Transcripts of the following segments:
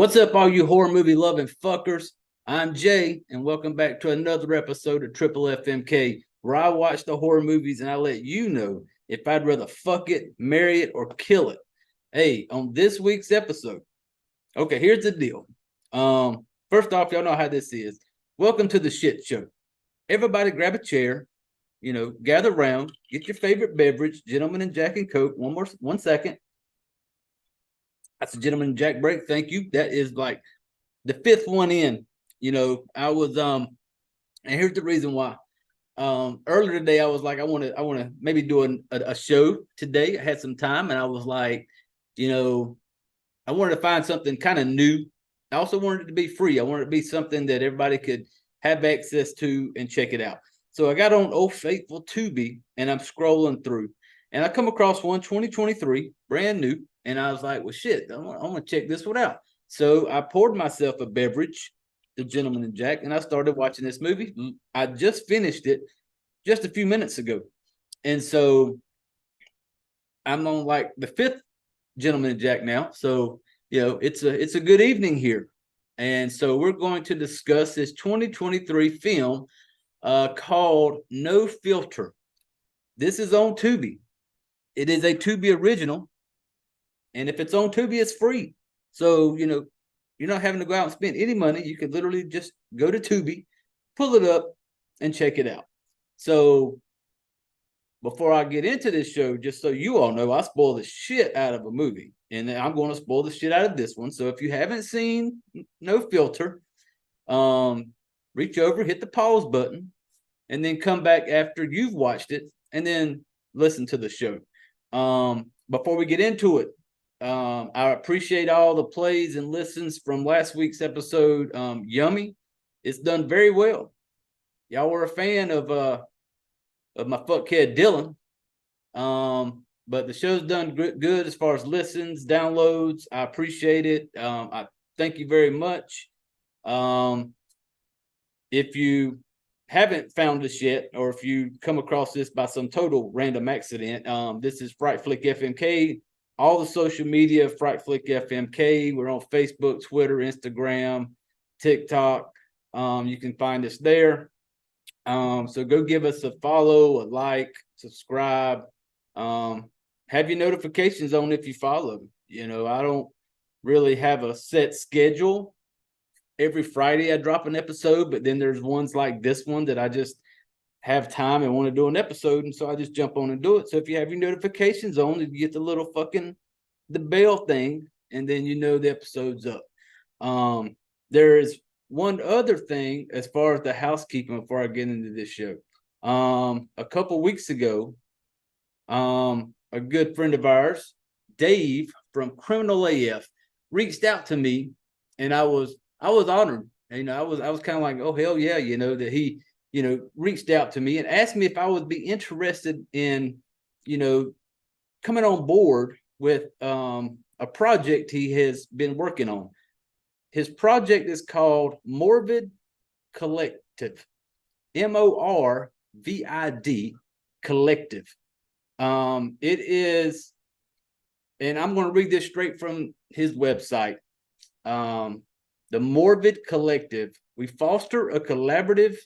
What's up, all you horror movie loving fuckers? I'm Jay, and welcome back to another episode of Triple FMK, where I watch the horror movies and I let you know if I'd rather fuck it, marry it, or kill it. Hey, on this week's episode, okay, here's the deal. First off, y'all know how this is. Welcome to the shit show. Everybody grab a chair, gather around, get your favorite beverage, gentlemen and Jack and Coke. 1 second. That's a gentleman and Jack break. Thank you. That is like the fifth one in. I was and here's the reason why. Earlier today I was like, I want to maybe do a show today. I had some time and I was like, I wanted to find something kind of new. I also wanted it to be free. I wanted it to be something that everybody could have access to and check it out. So I got on Old Faithful Tubi and I'm scrolling through and I come across one 2023, brand new. And I was like, well, shit, I'm going to check this one out. So I poured myself a beverage, the gentleman and Jack, and I started watching this movie. I just finished it just a few minutes ago. And so I'm on like the fifth gentleman and Jack now. So, it's a good evening here. And so we're going to discuss this 2023 film called No Filter. This is on Tubi. It is a Tubi original. And if it's on Tubi, it's free. So, you're not having to go out and spend any money. You can literally just go to Tubi, pull it up, and check it out. So, before I get into this show, just so you all know, I spoil the shit out of a movie. And I'm going to spoil the shit out of this one. So, if you haven't seen No Filter, reach over, hit the pause button, and then come back after you've watched it, and then listen to the show. Before we get into it, I appreciate all the plays and listens from last week's episode. Yummy, it's done very well. Y'all were a fan of my fuckhead Dylan. But the show's done good as far as listens, downloads. I appreciate it. I thank you very much. If you haven't found this yet, or if you come across this by some total random accident, this is Fright Flick FMK. All the social media, Fright Flick FMK. We're on Facebook, Twitter, Instagram, TikTok. You can find us there. So go give us a follow, a like, subscribe. Have your notifications on if you follow. I don't really have a set schedule. Every Friday I drop an episode, but then there's ones like this one that I just have time and want to do an episode, and so I just jump on and do it. So if you have your notifications on, you get the little the bell thing, and then the episode's up. There is one other thing as far as the housekeeping before I get into this show. A couple weeks ago, a good friend of ours, Dave from Criminal AF, reached out to me, and I was honored. I was kind of like, oh hell yeah, that he reached out to me and asked me if I would be interested in, coming on board with a project he has been working on. His project is called Morbid Collective, MORVID Collective. It is, and I'm going to read this straight from his website. The Morbid Collective. We foster a collaborative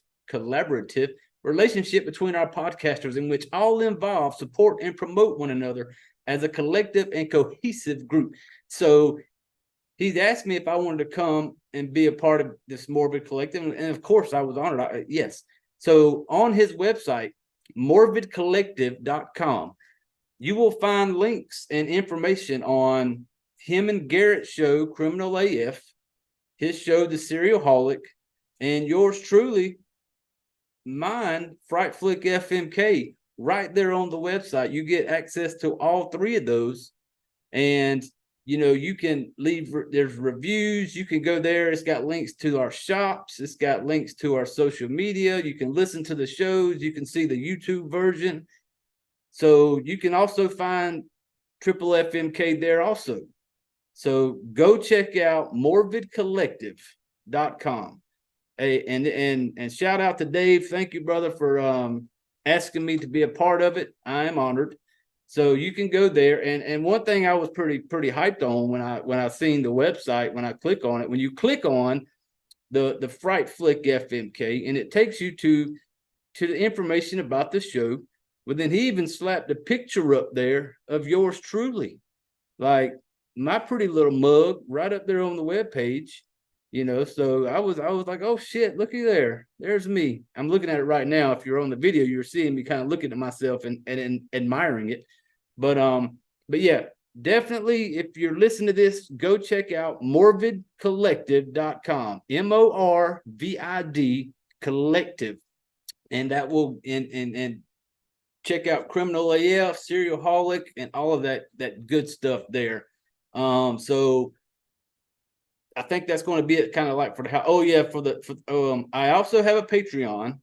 relationship between our podcasters in which all involved support and promote one another as a collective and cohesive group. So he's asked me if I wanted to come and be a part of this Morbid Collective, and of course I was honored. Yes. So on his website, morbidcollective.com, you will find links and information on him and Garrett's show, Criminal AF, his show, The Serial Holic, and yours truly, mine, Fright Flick FMK, right there on the website. You get access to all three of those, and you can leave. There's reviews. You can go there. It's got links to our shops. It's got links to our social media. You can listen to the shows. You can see the YouTube version. So you can also find Triple FMK there also. So go check out morbidcollective.com. And shout out to Dave. Thank you, brother, for asking me to be a part of it. I am honored. So you can go there. And one thing I was pretty hyped on when I seen the website, when I click on it, when you click on the Fright Flick FMK, and it takes you to the information about the show. But then he even slapped a picture up there of yours truly, like my pretty little mug right up there on the webpage. So I was like, oh shit, looky there, there's me. I'm looking at it right now. If you're on the video, you're seeing me kind of looking at myself and admiring it. But yeah, definitely, if you're listening to this, go check out morbidcollective.com, MORVID collective, and that will and check out Criminal AF, Serialholic, and all of that good stuff there. So I think that's going to be it, kind of like for the house. Oh yeah, I also have a Patreon.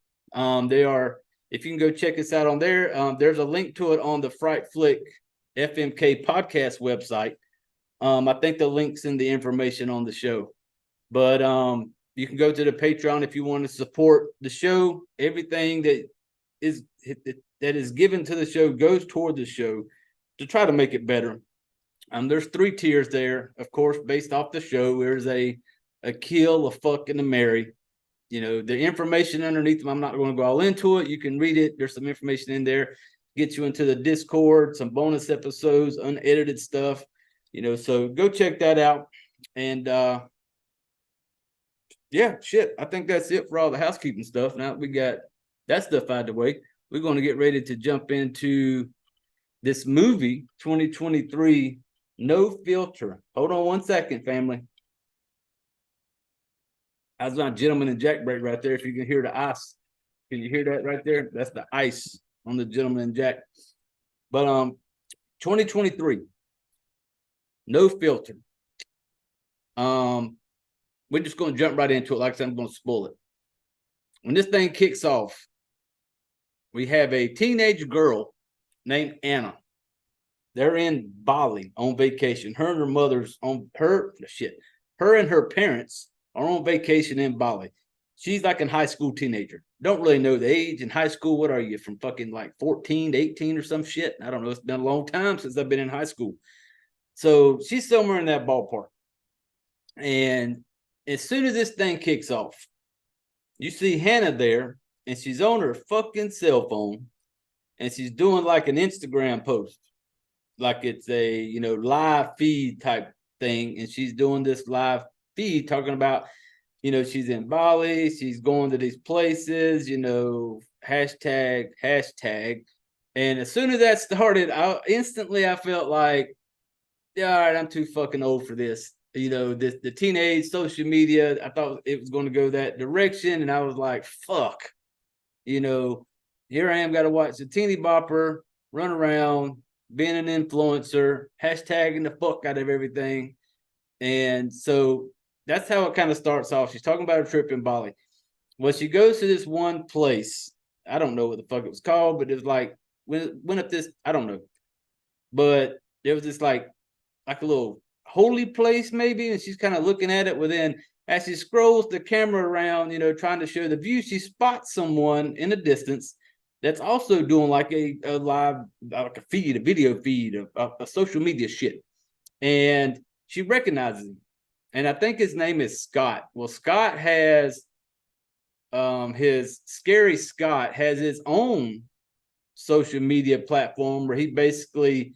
They are, if you can go check us out on there. There's a link to it on the Fright Flick FMK podcast website. I think the link's in the information on the show. But you can go to the Patreon if you want to support the show. Everything that is given to the show goes toward the show to try to make it better. There's 3 tiers there, of course, based off the show. There's a kill, a fuck, and a marry. The information underneath them, I'm not going to go all into it. You can read it. There's some information in there, get you into the Discord, some bonus episodes, unedited stuff. So go check that out. And yeah, shit, I think that's it for all the housekeeping stuff. Now we got that stuff out of the way, we're going to get ready to jump into this movie, 2023, No Filter. Hold on one second, family. That's my Gentleman and Jack break right there. If you can hear the ice, can you hear that right there? That's the ice on the Gentleman and Jack. But 2023, No Filter. We're just going to jump right into it. Like I said, I'm going to spoil it. When this thing kicks off, we have a teenage girl named Anna. They're in Bali on vacation. Her and her mother's on her shit. Her and her parents are on vacation in Bali. She's like a high school teenager. Don't really know the age. In high school, what are you, from fucking like 14 to 18 or some shit? I don't know. It's been a long time since I've been in high school. So she's somewhere in that ballpark. And as soon as this thing kicks off, you see Hannah there, and she's on her fucking cell phone, and she's doing like an Instagram post, like it's a live feed type thing, and she's doing this live feed talking about she's in Bali, she's going to these places, hashtag. And as soon as that started, I felt like, yeah, all right, I'm too fucking old for this. The teenage social media, I thought it was going to go that direction, and I was like, fuck, here I am, got to watch the teeny bopper run around being an influencer, hashtagging the fuck out of everything. And so that's how it kind of starts off. She's talking about a trip in Bali. Well, she goes to this one place. I don't know what the fuck it was called, but it was like, went up this, I don't know. But there was this like a little holy place maybe, and she's kind of looking at it. Well, then as she scrolls the camera around, trying to show the view, she spots someone in the distance that's also doing like a live, like a video feed, a social media shit. And she recognizes him. And I think his name is Scott. Well, Scott has his Scary Scott has his own social media platform where he basically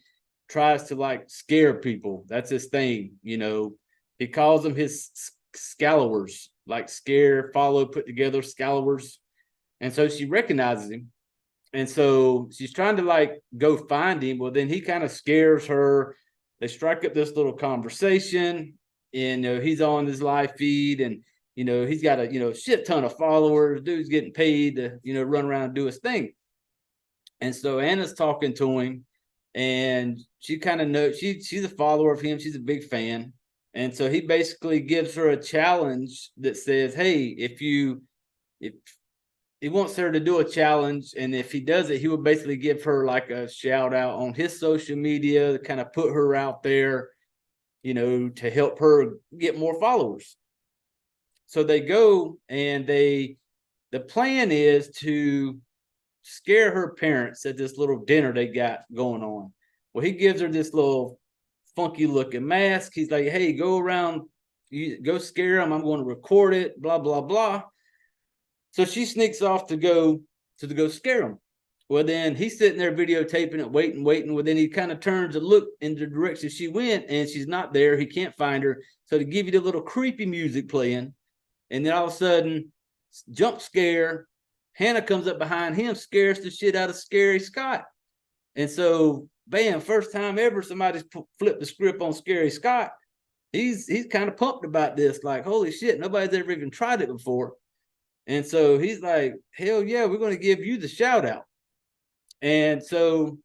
tries to like scare people. That's his thing. He calls them his scallowers, like scare, follow, put together scallowers. And so she recognizes him. And so she's trying to like go find him. Well, then he kind of scares her. They strike up this little conversation, and he's on his live feed, and he's got a shit ton of followers. Dude's getting paid to run around and do his thing. And so Anna's talking to him, and she kind of knows she's a follower of him. She's a big fan. And so he basically gives her a challenge that says, hey, if he wants her to do a challenge, and if he does it, he would basically give her like a shout out on his social media to kind of put her out there, to help her get more followers. So they go, and the plan is to scare her parents at this little dinner they got going on. Well, he gives her this little funky looking mask. He's like, hey, go around, you go scare him. I'm going to record it, blah, blah, blah. So she sneaks off to go scare him. Well, then he's sitting there videotaping it, waiting. Well, then he kind of turns to look in the direction she went, and she's not there. He can't find her. So to give you the little creepy music playing, and then all of a sudden, jump scare, Hannah comes up behind him, scares the shit out of Scary Scott. And so, bam, first time ever somebody's flipped the script on Scary Scott. He's kind of pumped about this, like, holy shit, nobody's ever even tried it before. And so he's like, hell yeah, we're going to give you the shout out. And so,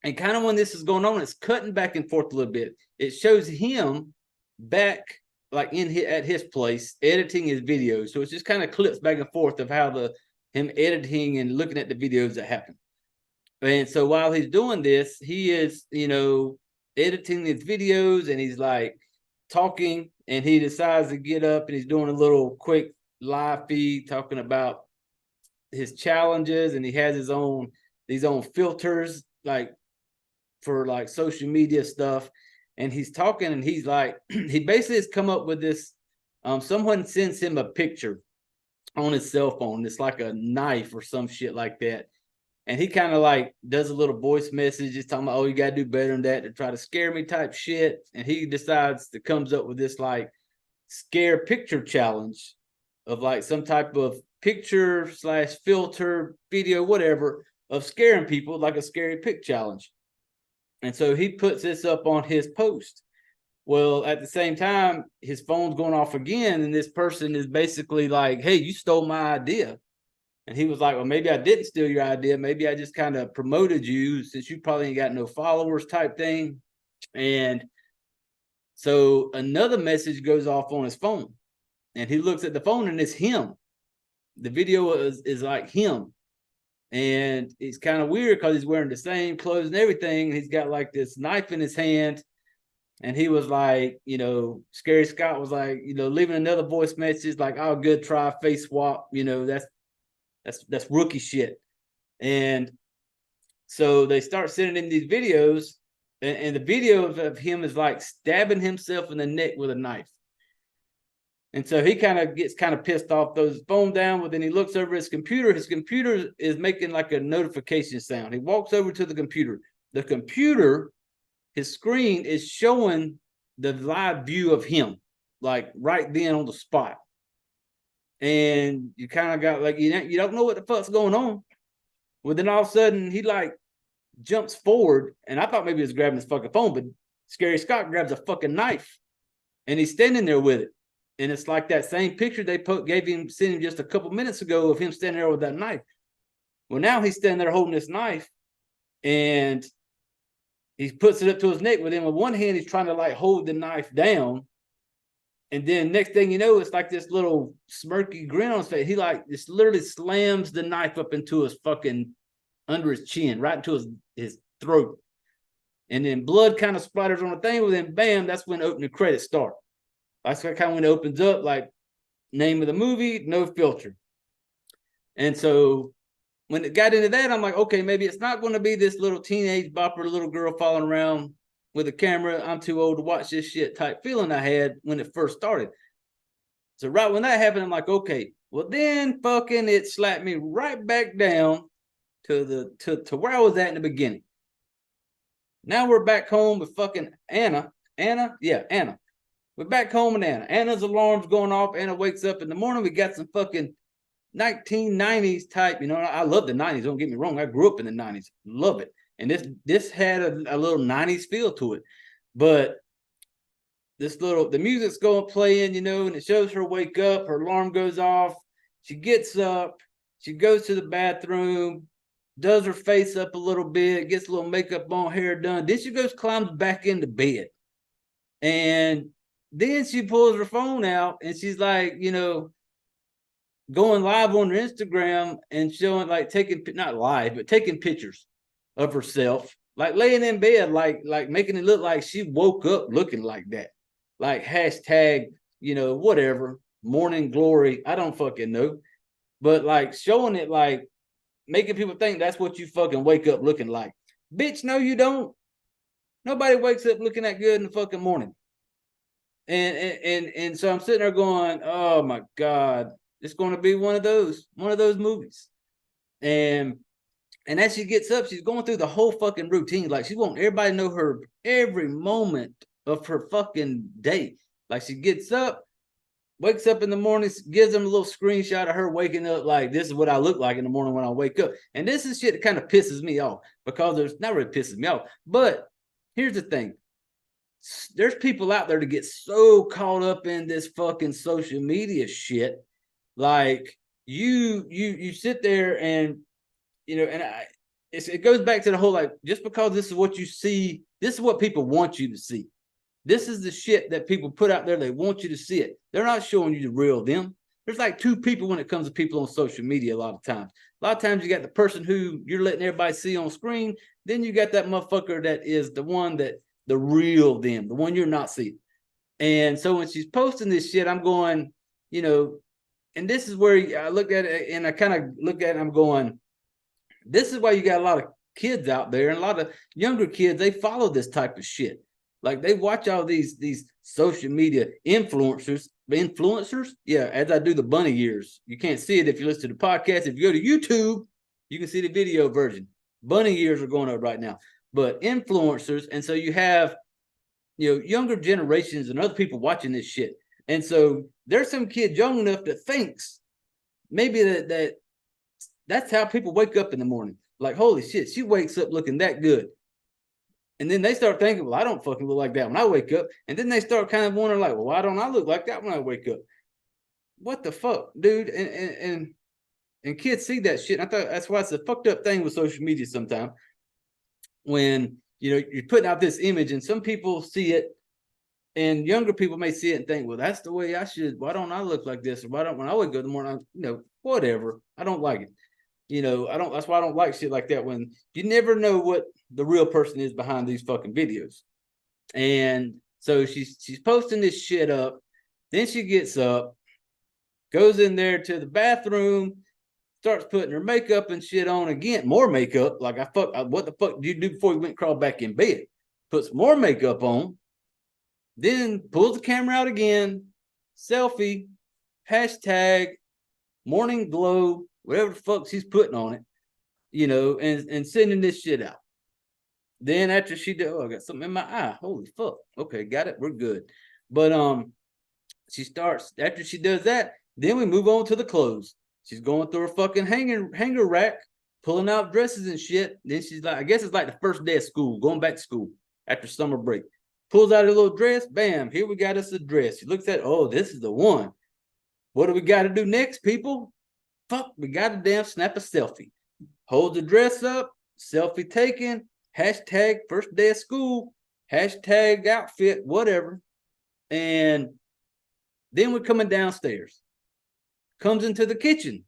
and kind of when this is going on, it's cutting back and forth a little bit. It shows him back like at his place editing his videos. So it's just kind of clips back and forth of how him editing and looking at the videos that happen. And so while he's doing this, he is, editing his videos, and he's like talking, and he decides to get up, and he's doing a little quick live feed talking about his challenges, and he has these own filters like for like social media stuff. And he's talking, and he's like, he basically has come up with this. Someone sends him a picture on his cell phone. It's like a knife or some shit like that. And he kind of like does a little voice message, just talking about, oh, you got to do better than that, to try to scare me type shit. And he decides to comes up with this like scare picture challenge of like some type of picture / filter video, whatever, of scaring people, like a scary pic challenge. And so he puts this up on his post. Well, at the same time, his phone's going off again, and this person is basically like, hey, you stole my idea. And he was like, well, maybe I didn't steal your idea. Maybe I just kind of promoted you, since you probably ain't got no followers type thing. And so another message goes off on his phone, and he looks at the phone, and it's him. The video is like him. And it's kind of weird because he's wearing the same clothes and everything. He's got like this knife in his hand. And he was like, Scary Scott was like, leaving another voice message like, oh, good try, face swap. That's rookie shit. And so they start sending in these videos, and the video of him is like stabbing himself in the neck with a knife. And so he kind of gets pissed off, throws his phone down, but then he looks over his computer. His computer is making like a notification sound. He walks over to the computer. The computer, his screen is showing the live view of him, like right then on the spot. And you kind of got like, you don't know what the fuck's going on. Well, then all of a sudden he like jumps forward, and I thought maybe he was grabbing his fucking phone, but Scary Scott grabs a fucking knife, and he's standing there with it. And it's like that same picture they sent him just a couple minutes ago of him standing there with that knife. Well, now he's standing there holding this knife, and he puts it up to his neck. With him with one hand, he's trying to like hold the knife down. And then next thing you know, it's like this little smirky grin on his face. He like just literally slams the knife up into his fucking under his chin, right into his throat. And then blood kind of splatters on the thing. Well, then bam, that's when opening credits start. That's kind of when it opens up, like name of the movie, no filter. And so when it got into that, I'm like, okay, maybe it's not going to be this little teenage bopper, little girl following around with a camera. I'm too old to watch this shit type feeling I had when it first started. So right when that happened, I'm like, okay, well then fucking it slapped me right back down to where I was at in the beginning. Now we're back home with fucking Anna. Anna. We're back home with Anna. Anna's alarm's going off. Anna wakes up in the morning. We got some fucking 1990s type. I love the 90s. Don't get me wrong. I grew up in the 90s. Love it. And this had a little 90s feel to it. But the music's going playing, and it shows her wake up. Her alarm goes off. She gets up. She goes to the bathroom, does her face up a little bit, gets a little makeup on, hair done. Then she climbs back into bed. And then she pulls her phone out, and she's like, going live on her Instagram and showing, like, not live, but taking pictures of herself, like laying in bed, like making it look like she woke up looking like that. Like hashtag, whatever, morning glory. I don't fucking know. But like showing it, like making people think that's what you fucking wake up looking like. Bitch, no, you don't. Nobody wakes up looking that good in the fucking morning. And so I'm sitting there going, oh my God, it's going to be one of those movies. And as she gets up, she's going through the whole fucking routine. Like, she wants everybody to know her every moment of her fucking day. Like, she gets up, wakes up in the morning, gives them a little screenshot of her waking up like, this is what I look like in the morning when I wake up. And this is shit that kind of pisses me off, because there's not really pisses me off. But here's the thing. There's people out there to get so caught up in this fucking social media shit. Like, you sit there and, you know, and it goes back to the whole, like, just because this is what you see, this is what people want you to see. This is the shit that people put out there. They want you to see it. They're not showing you the real them. There's like two people when it comes to people on social media a lot of times. A lot of times you got the person who you're letting everybody see on screen. Then you got that motherfucker that is the one that, the real them, the one you're not seeing. And so when she's posting this shit, I'm going, you know, and this is where I look at it and I kind of look at it and I'm going, this is why you got a lot of kids out there and a lot of younger kids, they follow this type of shit. Like, they watch all these social media influencers. Yeah, as I do the bunny ears. You can't see it if you listen to the podcast. If you go to YouTube, you can see the video version. Bunny ears are going up right now. But influencers, and so you have, you know, younger generations and other people watching this shit. And so there's some kid young enough that thinks maybe that's how people wake up in the morning. Like, holy shit, she wakes up looking that good. And then they start thinking, well, I don't fucking look like that when I wake up. And then they start kind of wondering, like, well, why don't I look like that when I wake up? What the fuck, dude? And kids see that shit. I thought that's why it's a fucked up thing with social media sometimes. When, you know, you're putting out this image and some people see it, and younger people may see it and think, well, that's the way I should. Why don't I look like this? Or why don't, when I wake up in the morning, you know, whatever. I don't like it. You know, I don't, that's why I don't like shit like that, when you never know what the real person is behind these fucking videos. And so she's posting this shit up. Then she gets up, goes in there to the bathroom, starts putting her makeup and shit on again. More makeup. Like, what the fuck did you do before you went and crawled back in bed? Puts more makeup on. Then pulls the camera out again. Selfie. Hashtag morning glow. Whatever the fuck she's putting on it, you know, and sending this shit out. Then after she did, oh, I got something in my eye. Holy fuck. Okay, got it. We're good. But she starts, after she does that, then we move on to the clothes. She's going through her fucking hanger rack, pulling out dresses and shit. Then she's like, I guess it's like the first day of school, going back to school after summer break. Pulls out a little dress. Bam, here we got us a dress. She looks at, oh, this is the one. What do we got to do next, people? Fuck, we got to damn snap a selfie. Hold the dress up, selfie taken, hashtag first day of school, hashtag outfit, whatever. And then we're coming downstairs. Comes into the kitchen.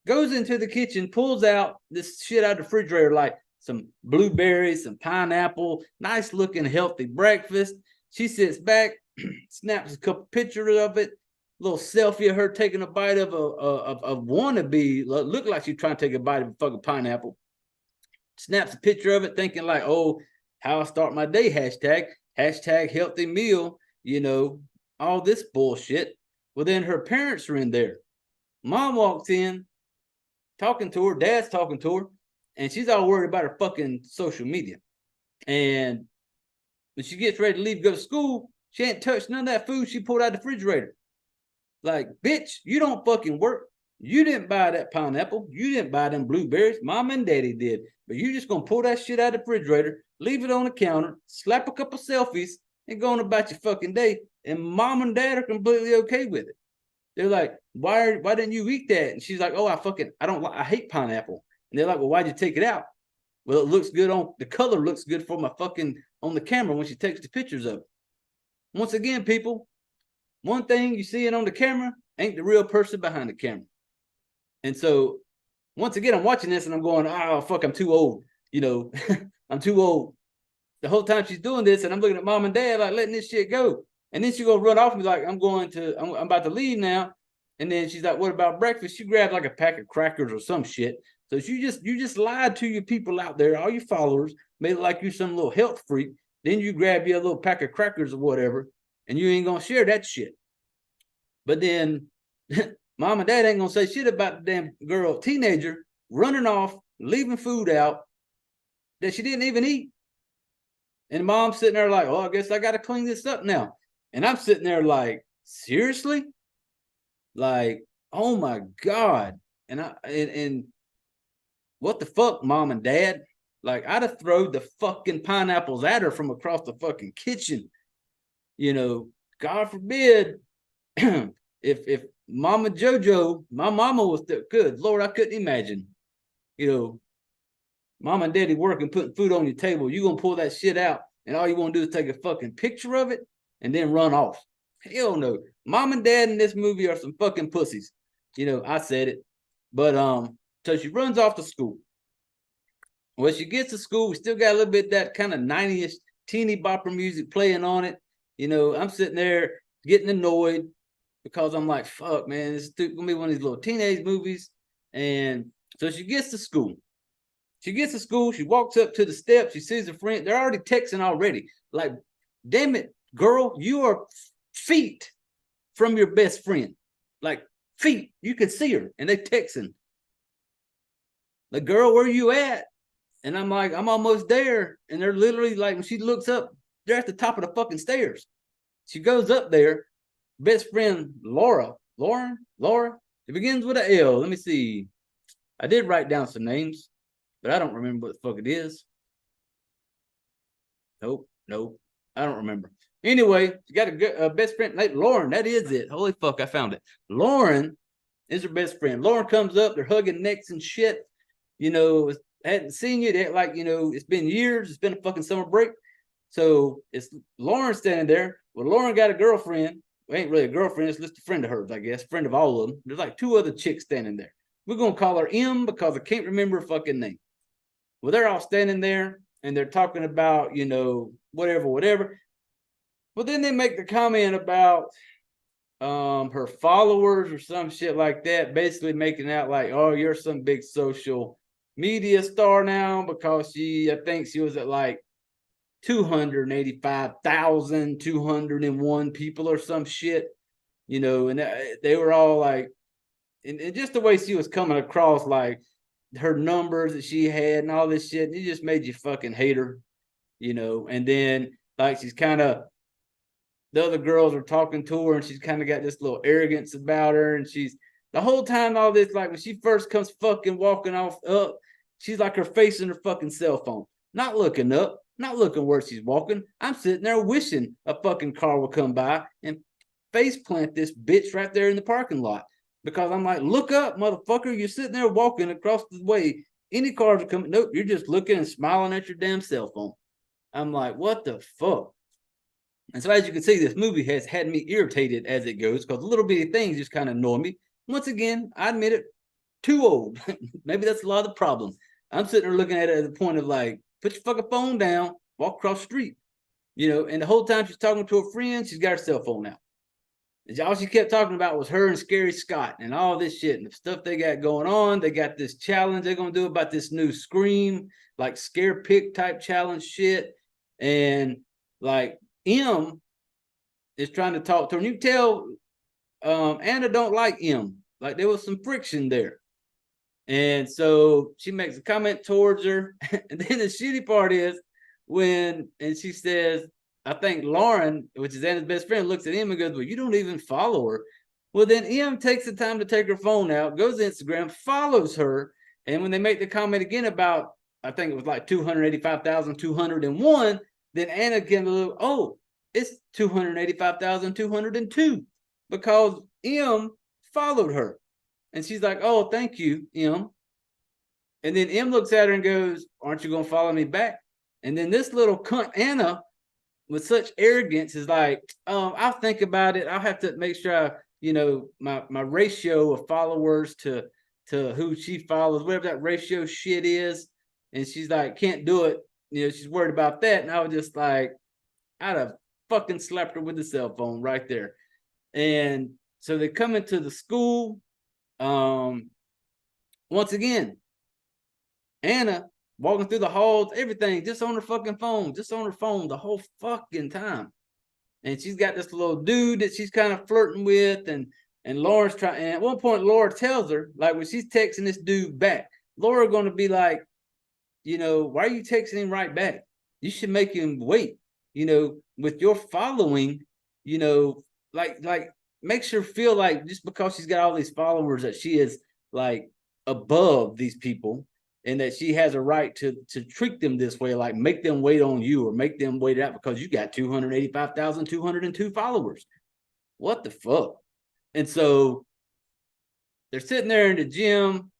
Goes into the kitchen, pulls out this shit out of the refrigerator, like some blueberries, some pineapple, nice looking healthy breakfast. She sits back, snaps a couple pictures of it. Little selfie of her taking a bite of a wannabe, look like she's trying to take a bite of a fucking pineapple. Snaps a picture of it, thinking like, oh, how I start my day, hashtag healthy meal, you know, all this bullshit. Well, then her parents are in there. Mom walks in, talking to her, dad's talking to her, and she's all worried about her fucking social media. And when she gets ready to leave, go to school, she ain't touched none of that food she pulled out of the refrigerator. Like, bitch, you don't fucking work. You didn't buy that pineapple. You didn't buy them blueberries. Mom and daddy did. But you just going to pull that shit out of the refrigerator, leave it on the counter, slap a couple selfies, and go on about your fucking day. And mom and dad are completely okay with it. They're like, why didn't you eat that? And she's like, oh, I hate pineapple. And they're like, well, why'd you take it out? Well, it looks good the color looks good for my fucking, on the camera when she takes the pictures of it. Once again, people, one thing you see it on the camera ain't the real person behind the camera. And so, once again, I'm watching this and I'm going, oh, fuck, I'm too old. You know, I'm too old. The whole time she's doing this, and I'm looking at mom and dad, like, letting this shit go. And then she's going to run off and be like, I'm about to leave now. And then she's like, what about breakfast? She grabbed like a pack of crackers or some shit, So you just lied to your people out there, all your followers, made it like you're some little health freak. Then you grab your little pack of crackers or whatever, and you ain't gonna share that shit. But then mom and dad ain't gonna say shit about the damn girl, teenager, running off, leaving food out that she didn't even eat. And mom's sitting there like, oh, I guess I gotta clean this up now. And I'm sitting there like, seriously? Like, oh my God. And what the fuck, mom and dad? Like, I'd have thrown the fucking pineapples at her from across the fucking kitchen. You know, God forbid, if Mama JoJo, my mama was still good. Lord, I couldn't imagine. You know, mom and daddy working, putting food on your table. You gonna pull that shit out, and all you want to do is take a fucking picture of it and then run off. Hell no. Mom and dad in this movie are some fucking pussies. You know, I said it. But so she runs off to school. When she gets to school, we still got a little bit that kind of 90s teeny bopper music playing on it. You know, I'm sitting there getting annoyed because I'm like, fuck, man, this is gonna be one of these little teenage movies. And so she gets to school. She walks up to the steps, she sees a friend. They're already texting already. Like, damn it, girl, you are feet from your best friend. Like, feet. You can see her. And they texting. Like, girl, where you at? And I'm like, I'm almost there. And they're literally like, when she looks up, they're at the top of the fucking stairs. She goes up there. Best friend, Laura. It begins with an L. Let me see. I did write down some names, but I don't remember what the fuck it is. Nope. I don't remember. Anyway, she got a best friend named Lauren. That is it. Holy fuck, I found it. Lauren is her best friend. Lauren comes up. They're hugging necks and shit. You know, hadn't seen you. They're like, you know, it's been years. It's been a fucking summer break. So it's Lauren standing there. Well, Lauren got a girlfriend. Well, ain't really a girlfriend. It's just a friend of hers, I guess. Friend of all of them. There's like two other chicks standing there. We're going to call her M because I can't remember her fucking name. Well, they're all standing there and they're talking about, you know, whatever. Well, then they make the comment about her followers or some shit like that, basically making out like, oh, you're some big social media star now because I think she was at like 285,201 people or some shit, you know, and they were all like, and just the way she was coming across, like her numbers that she had and all this shit, it just made you fucking hate her, you know. And then like she's kind of, the other girls are talking to her and she's kind of got this little arrogance about her, and she's the whole time all this, like when she first comes fucking walking off up, she's like her face in her fucking cell phone, not looking up, not looking where she's walking. I'm sitting there wishing a fucking car would come by and face plant this bitch right there in the parking lot, because I'm like, look up, motherfucker. You're sitting there walking across the way. Any cars are coming. Nope, you're just looking and smiling at your damn cell phone. I'm like, what the fuck? And so as you can see, this movie has had me irritated as it goes because little bitty things just kind of annoy me. Once again, I admit it, too old. Maybe that's a lot of the problem. I'm sitting there looking at it at the point of like, put your fucking phone down, walk across the street. You know, and the whole time she's talking to her friend, she's got her cell phone out. And all she kept talking about was her and Scary Scott and all this shit and the stuff they got going on. They got this challenge they're going to do about this new Scream, like scare pick type challenge shit. And like M is trying to talk to her. And you tell Anna don't like M. Like there was some friction there. And so she makes a comment towards her. And then the shitty part is when, and she says, I think Lauren, which is Anna's best friend, looks at him and goes, well, you don't even follow her. Well, then M takes the time to take her phone out, goes to Instagram, follows her. And when they make the comment again about, I think it was like 285,201, then Anna can look, oh, it's 285,202 because M followed her. And she's like, oh, thank you, M. And then M looks at her and goes, aren't you going to follow me back? And then this little cunt, Anna, with such arrogance, is like, I'll think about it. I'll have to make sure I, you know, my ratio of followers to who she follows, whatever that ratio shit is. And she's like, can't do it. You know, she's worried about that. And I was just like, I'd have fucking slapped her with the cell phone right there. And so they come into the school. Once again, Anna walking through the halls, everything, just on her fucking phone, just on her phone the whole fucking time. And she's got this little dude that she's kind of flirting with, and Lauren's trying. And at one point, Laura tells her, like when she's texting this dude back, Laura going to be like, why are you texting him right back? You should make him wait. With your following, like makes her feel like just because she's got all these followers that she is like above these people, and that she has a right to treat them this way, like make them wait on you or make them wait out because you got 285,202 followers. What the fuck? And so they're sitting there in the gym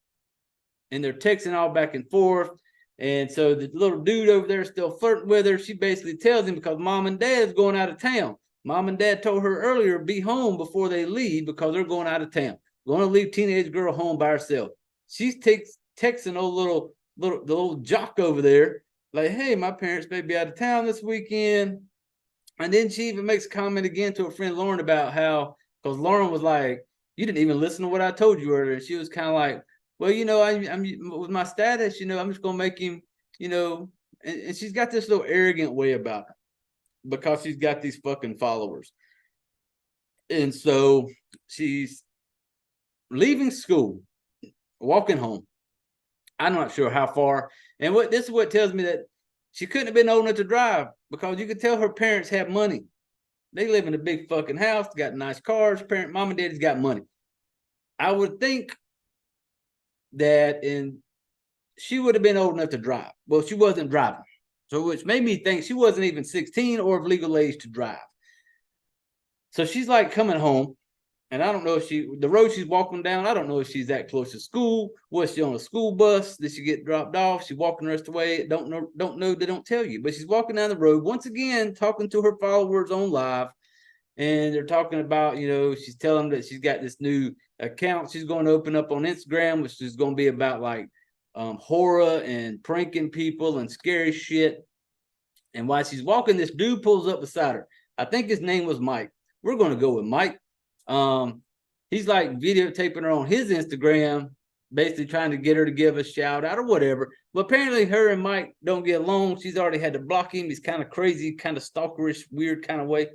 and they're texting all back and forth. And so the little dude over there is still flirting with her. She basically tells him because mom and dad's going out of town. Mom and dad told her earlier, be home before they leave because they're going out of town. Going to leave teenage girl home by herself. She's texting the little jock over there, like, hey, my parents may be out of town this weekend. And then she even makes a comment again to her friend Lauren about how, because Lauren was like, you didn't even listen to what I told you earlier. And she was kind of like, well, I'm with my status, I'm just gonna make him, and she's got this little arrogant way about it because she's got these fucking followers. And so she's leaving school, walking home. I'm not sure how far. And this is what tells me that she couldn't have been old enough to drive, because you could tell her parents have money. They live in a big fucking house, got nice cars. Mom and daddy's got money. I would think that she would have been old enough to drive. Well, she wasn't driving. So which made me think she wasn't even 16 or of legal age to drive. So she's like coming home. And I don't know if the road she's walking down, I don't know if she's that close to school. Was she on a school bus? Did she get dropped off? She's walking the rest of the way. Don't know. They don't tell you. But she's walking down the road, once again, talking to her followers on live. And they're talking about, she's telling them that she's got this new account she's going to open up on Instagram, which is going to be about like horror and pranking people and scary shit. And while she's walking, this dude pulls up beside her. I think his name was Mike. We're going to go with Mike. He's like videotaping her on his Instagram, basically trying to get her to give a shout out or whatever. But apparently her and Mike don't get along. She's already had to block him. He's kind of crazy, kind of stalkerish, weird kind of way.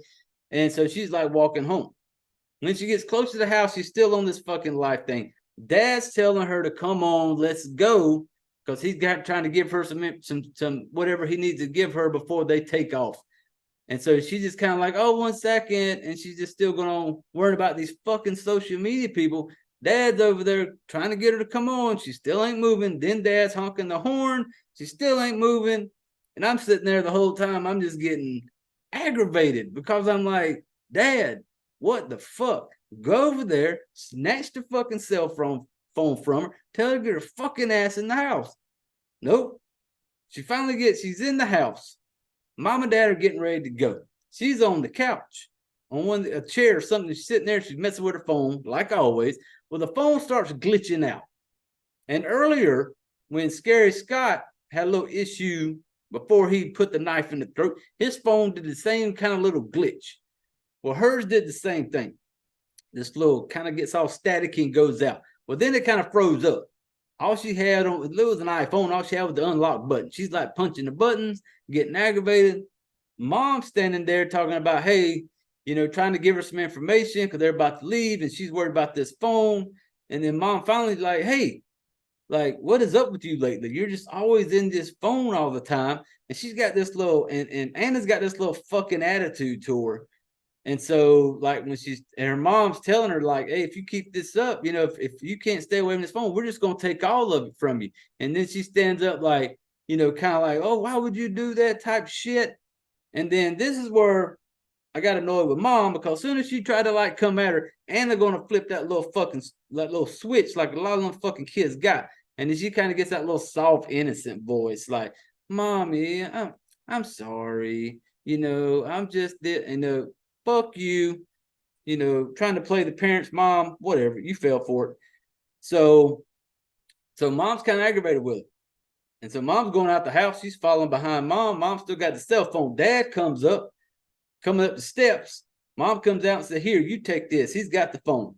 And so she's like walking home. When she gets close to the house, she's still on this fucking life thing. Dad's telling her to come on, let's go, because he's trying to give her some whatever he needs to give her before they take off. And so she's just kind of like, oh, 1 second. And she's just still going on worrying about these fucking social media people. Dad's over there trying to get her to come on. She still ain't moving. Then dad's honking the horn. She still ain't moving. And I'm sitting there the whole time. I'm just getting aggravated because I'm like, Dad, what the fuck? Go over there, snatch the fucking cell phone from her, tell her to get her fucking ass in the house. Nope. She's in the house. Mom and dad are getting ready to go. She's on the couch, on a chair or something. She's sitting there. She's messing with her phone, like always. Well, the phone starts glitching out. And earlier, when Scary Scott had a little issue before he put the knife in the throat, his phone did the same kind of little glitch. Well, hers did the same thing. This little kind of gets all staticky and goes out. Well, then it kind of froze up. All she had on, it was an iPhone, all she had was the unlock button. She's like punching the buttons, getting aggravated. Mom's standing there talking about, hey, trying to give her some information because they're about to leave and she's worried about this phone. And then mom finally like, hey, like, what is up with you lately? You're just always in this phone all the time. And she's got this little, and Anna's got this little fucking attitude to her. And so, like, when her mom's telling her, like, hey, if you keep this up, if you can't stay away from this phone, we're just going to take all of it from you. And then she stands up, like, kind of like, oh, why would you do that type shit? And then this is where I got annoyed with mom, because as soon as she tried to, like, come at her, Anna going to flip that little switch, like a lot of them fucking kids got. And then she kind of gets that little soft, innocent voice, like, Mommy, I'm sorry. I'm just, fuck you, trying to play the parents, mom, whatever, you fell for it. So mom's kind of aggravated with it. And so mom's going out the house. She's following behind mom. Mom still got the cell phone. Dad coming up the steps. Mom comes out and said, here, you take this. He's got the phone.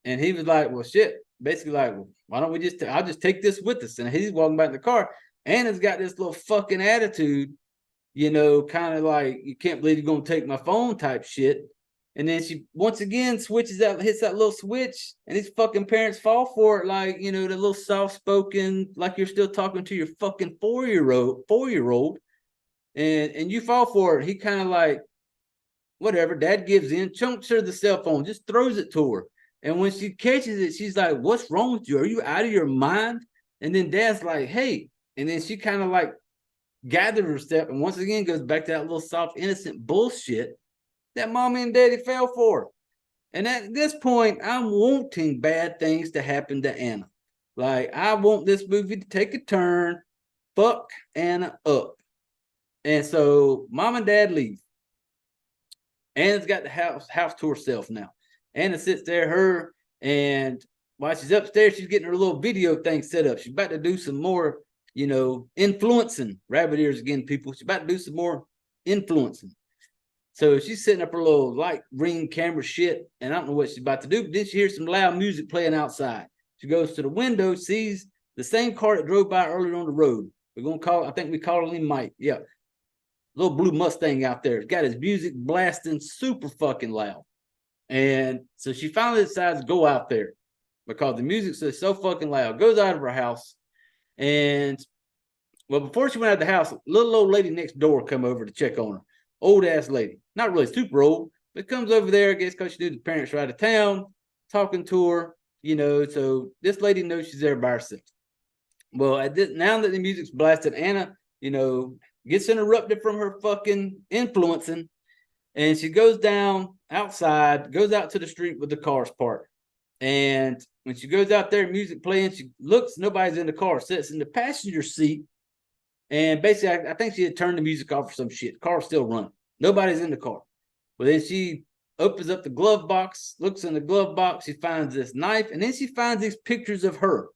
And he was like, well, shit, basically like, well, why don't we just, I'll just take this with us. And he's walking back in the car. Anna's got this little fucking attitude, you know, kind of like, you can't believe you're going to take my phone type shit. And then she once again switches out, hits that little switch, and these fucking parents fall for it, like, you know, the little soft spoken, like you're still talking to your fucking 4-year-old, and you fall for it. He kind of like, whatever. Dad gives in, chunks her the cell phone, just throws it to her. And when she catches it, she's like, "What's wrong with you? Are you out of your mind?" And then Dad's like, "Hey," and then she kind of like gathered her step, and once again goes back to that little soft, innocent bullshit that mommy and daddy fell for. And at this point, I'm wanting bad things to happen to Anna. Like, I want this movie to take a turn, fuck Anna up. And so mom and dad leave. Anna's got the house to herself now. Anna sits there, and while she's upstairs, she's getting her little video thing set up. She's about to do some more, you know, influencing. Rabbit ears again, people. She's about to do some more influencing. So she's setting up her little light ring camera shit, and I don't know what she's about to do, but then she hears some loud music playing outside. She goes to the window, sees the same car that drove by earlier on the road. We're going to call, I think we call him Mike. Yeah. Little blue Mustang out there. It's got his music blasting super fucking loud. And so she finally decides to go out there because the music is so fucking loud. Goes out of her house. And, well, before she went out of the house, little old lady next door come over to check on her. Old ass lady, not really super old, but comes over there, I guess, because she knew the parents were out of town, talking to her, you know. So this lady knows she's there by herself. Well, now that the music's blasted, Anna, you know, gets interrupted from her fucking influencing, and she goes down outside, goes out to the street with the cars parked. And when she goes out there, music playing, she looks, nobody's in the car, sits in the passenger seat. And basically, I think she had turned the music off or some shit. The car's still running. Nobody's in the car. But then she opens up the glove box, looks in the glove box. She finds this knife, and then she finds these pictures of her,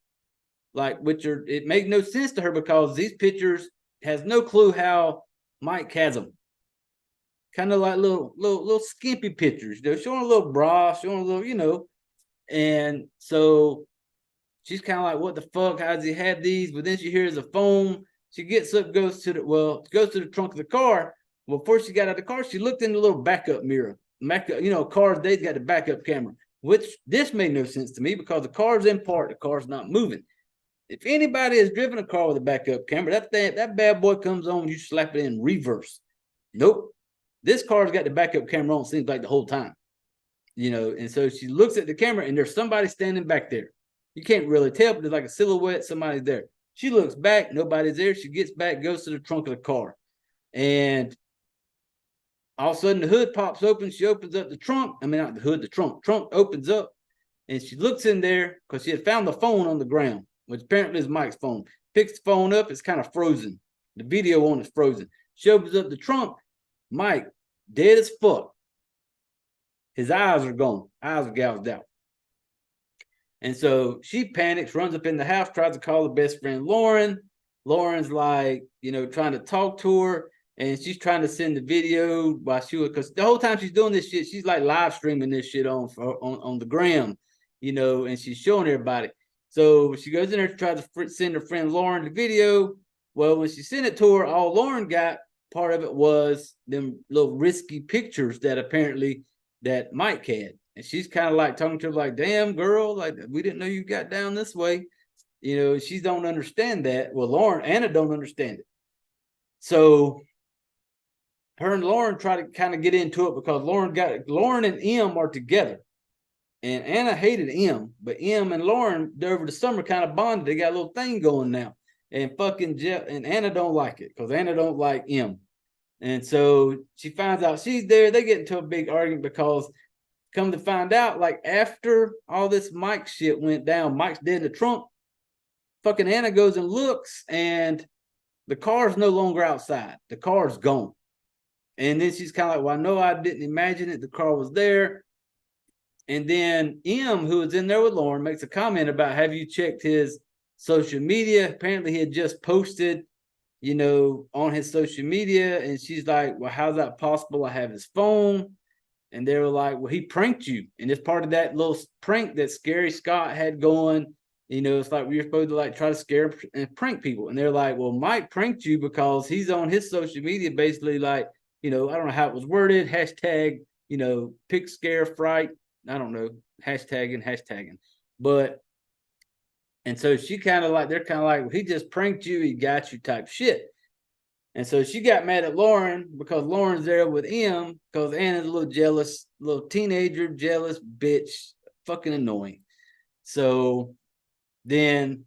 like, which are, it made no sense to her because these pictures has no clue how Mike has them. Kind of like little skimpy pictures, you know, showing a little bra, showing a little, you know. And so she's kind of like, what the fuck? How does he have these? But then she hears a phone. She gets up, goes to the trunk of the car. Well, before she got out of the car, she looked in the little backup mirror. You know, cars, they've got the backup camera, which this made no sense to me because the car's in park, the car's not moving. If anybody has driven a car with a backup camera, that bad boy comes on, you slap it in reverse. Nope. This car's got the backup camera on, seems like the whole time. You know, and so she looks at the camera and there's somebody standing back there. You can't really tell, but there's like a silhouette, somebody's there. She looks back, nobody's there. She gets back, goes to the trunk of the car. And all of a sudden the hood pops open. She opens up the trunk. I mean, not the hood, the trunk. Trunk opens up and she looks in there because she had found the phone on the ground, which apparently is Mike's phone. Picks the phone up, it's kind of frozen. The video on is frozen. She opens up the trunk. Mike, dead as fuck. His eyes are gone. Eyes are gouged out. And so she panics, runs up in the house, tries to call her best friend, Lauren. Lauren's like, you know, trying to talk to her. And she's trying to send the video while she was, because the whole time she's doing this shit, she's like live streaming this shit on the gram, you know, and she's showing everybody. So she goes in there to try to send her friend Lauren the video. Well, when she sent it to her, all Lauren got, part of it was them little risky pictures that apparently that Mike had. And she's kind of like talking to her like, damn, girl, like, we didn't know you got down this way. You know, she don't understand that. Well, Anna don't understand it. So her and Lauren try to kind of get into it because Lauren and M are together. And Anna hated M, but M and Lauren, over the summer, kind of bonded. They got a little thing going now. And fucking Jeff and Anna don't like it because Anna don't like M. And so she finds out she's there. They get into a big argument because, come to find out, like, after all this Mike shit went down, Mike's dead in the trunk. Fucking Anna goes and looks, and the car's no longer outside. The car's gone. And then she's kind of like, well, no, I didn't imagine it. The car was there. And then M, who was in there with Lauren, makes a comment about, have you checked his social media? Apparently he had just posted, you know, on his social media. And she's like, well, how's that possible? I have his phone. And they were like, well, he pranked you. And it's part of that little prank that Scary Scott had going. You know, it's like we were supposed to like try to scare and prank people. And they're like, well, Mike pranked you because he's on his social media basically like, you know, I don't know how it was worded, hashtag, you know, pick scare fright. I don't know, hashtagging. But, and so she kind of like, they're kind of like, well, he just pranked you, he got you type shit. And so she got mad at Lauren because Lauren's there with him because Anna's a little jealous, little teenager, jealous bitch, fucking annoying. So then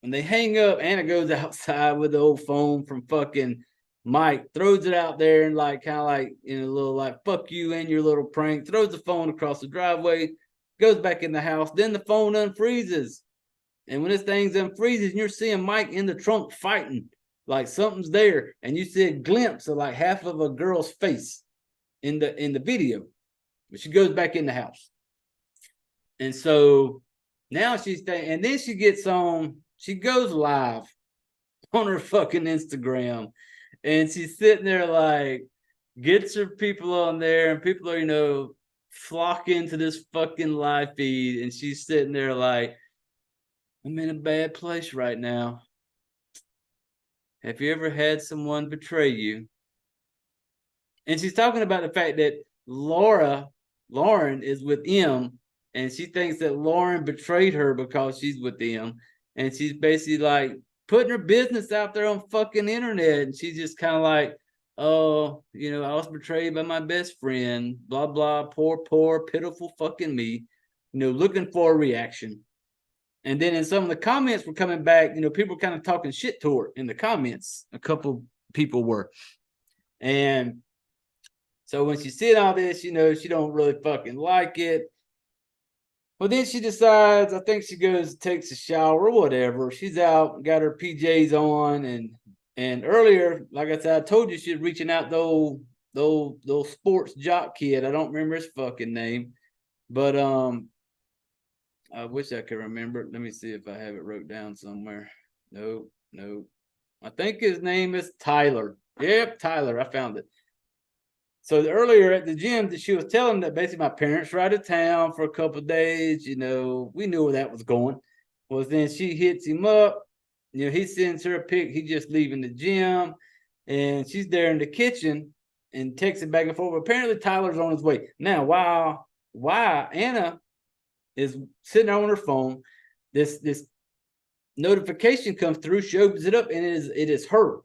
when they hang up, Anna goes outside with the old phone from fucking Mike, throws it out there and like kind of like in a little like fuck you and your little prank, throws the phone across the driveway, goes back in the house. Then the phone unfreezes. And when this thing's unfreezes, and you're seeing Mike in the trunk fighting, like something's there, and you see a glimpse of like half of a girl's face in the video. But she goes back in the house. And so now she's staying, and then she gets on, she goes live on her fucking Instagram, and she's sitting there like gets her people on there, and people are, you know, flocking to this fucking live feed, and she's sitting there like, I'm in a bad place right now. Have you ever had someone betray you? And she's talking about the fact that Lauren is with him, and she thinks that Lauren betrayed her because she's with him. And she's basically like putting her business out there on fucking internet. And she's just kind of like, oh, you know, I was betrayed by my best friend, blah, blah, poor, pitiful fucking me, you know, looking for a reaction. And then in some of the comments were coming back, you know, people were kind of talking shit to her in the comments. A couple people were. And so when she said all this, you know, she don't really fucking like it. Well, then she decides, I think she goes, takes a shower or whatever. She's out, got her PJs on, and earlier, like I said, I told you she was reaching out to those sports jock kid. I don't remember his fucking name, but I wish I could remember it. Let me see if I have it wrote down somewhere. Nope. I think his name is Tyler. Yep, Tyler. I found it. So earlier at the gym, she was telling that basically my parents were out of town for a couple of days. You know, we knew where that was going. Well, then she hits him up. You know, he sends her a pic. He just leaving the gym, and she's there in the kitchen and texting back and forth. Apparently, Tyler's on his way now. Why Anna is sitting there on her phone. This notification comes through, she opens it up, and it is her.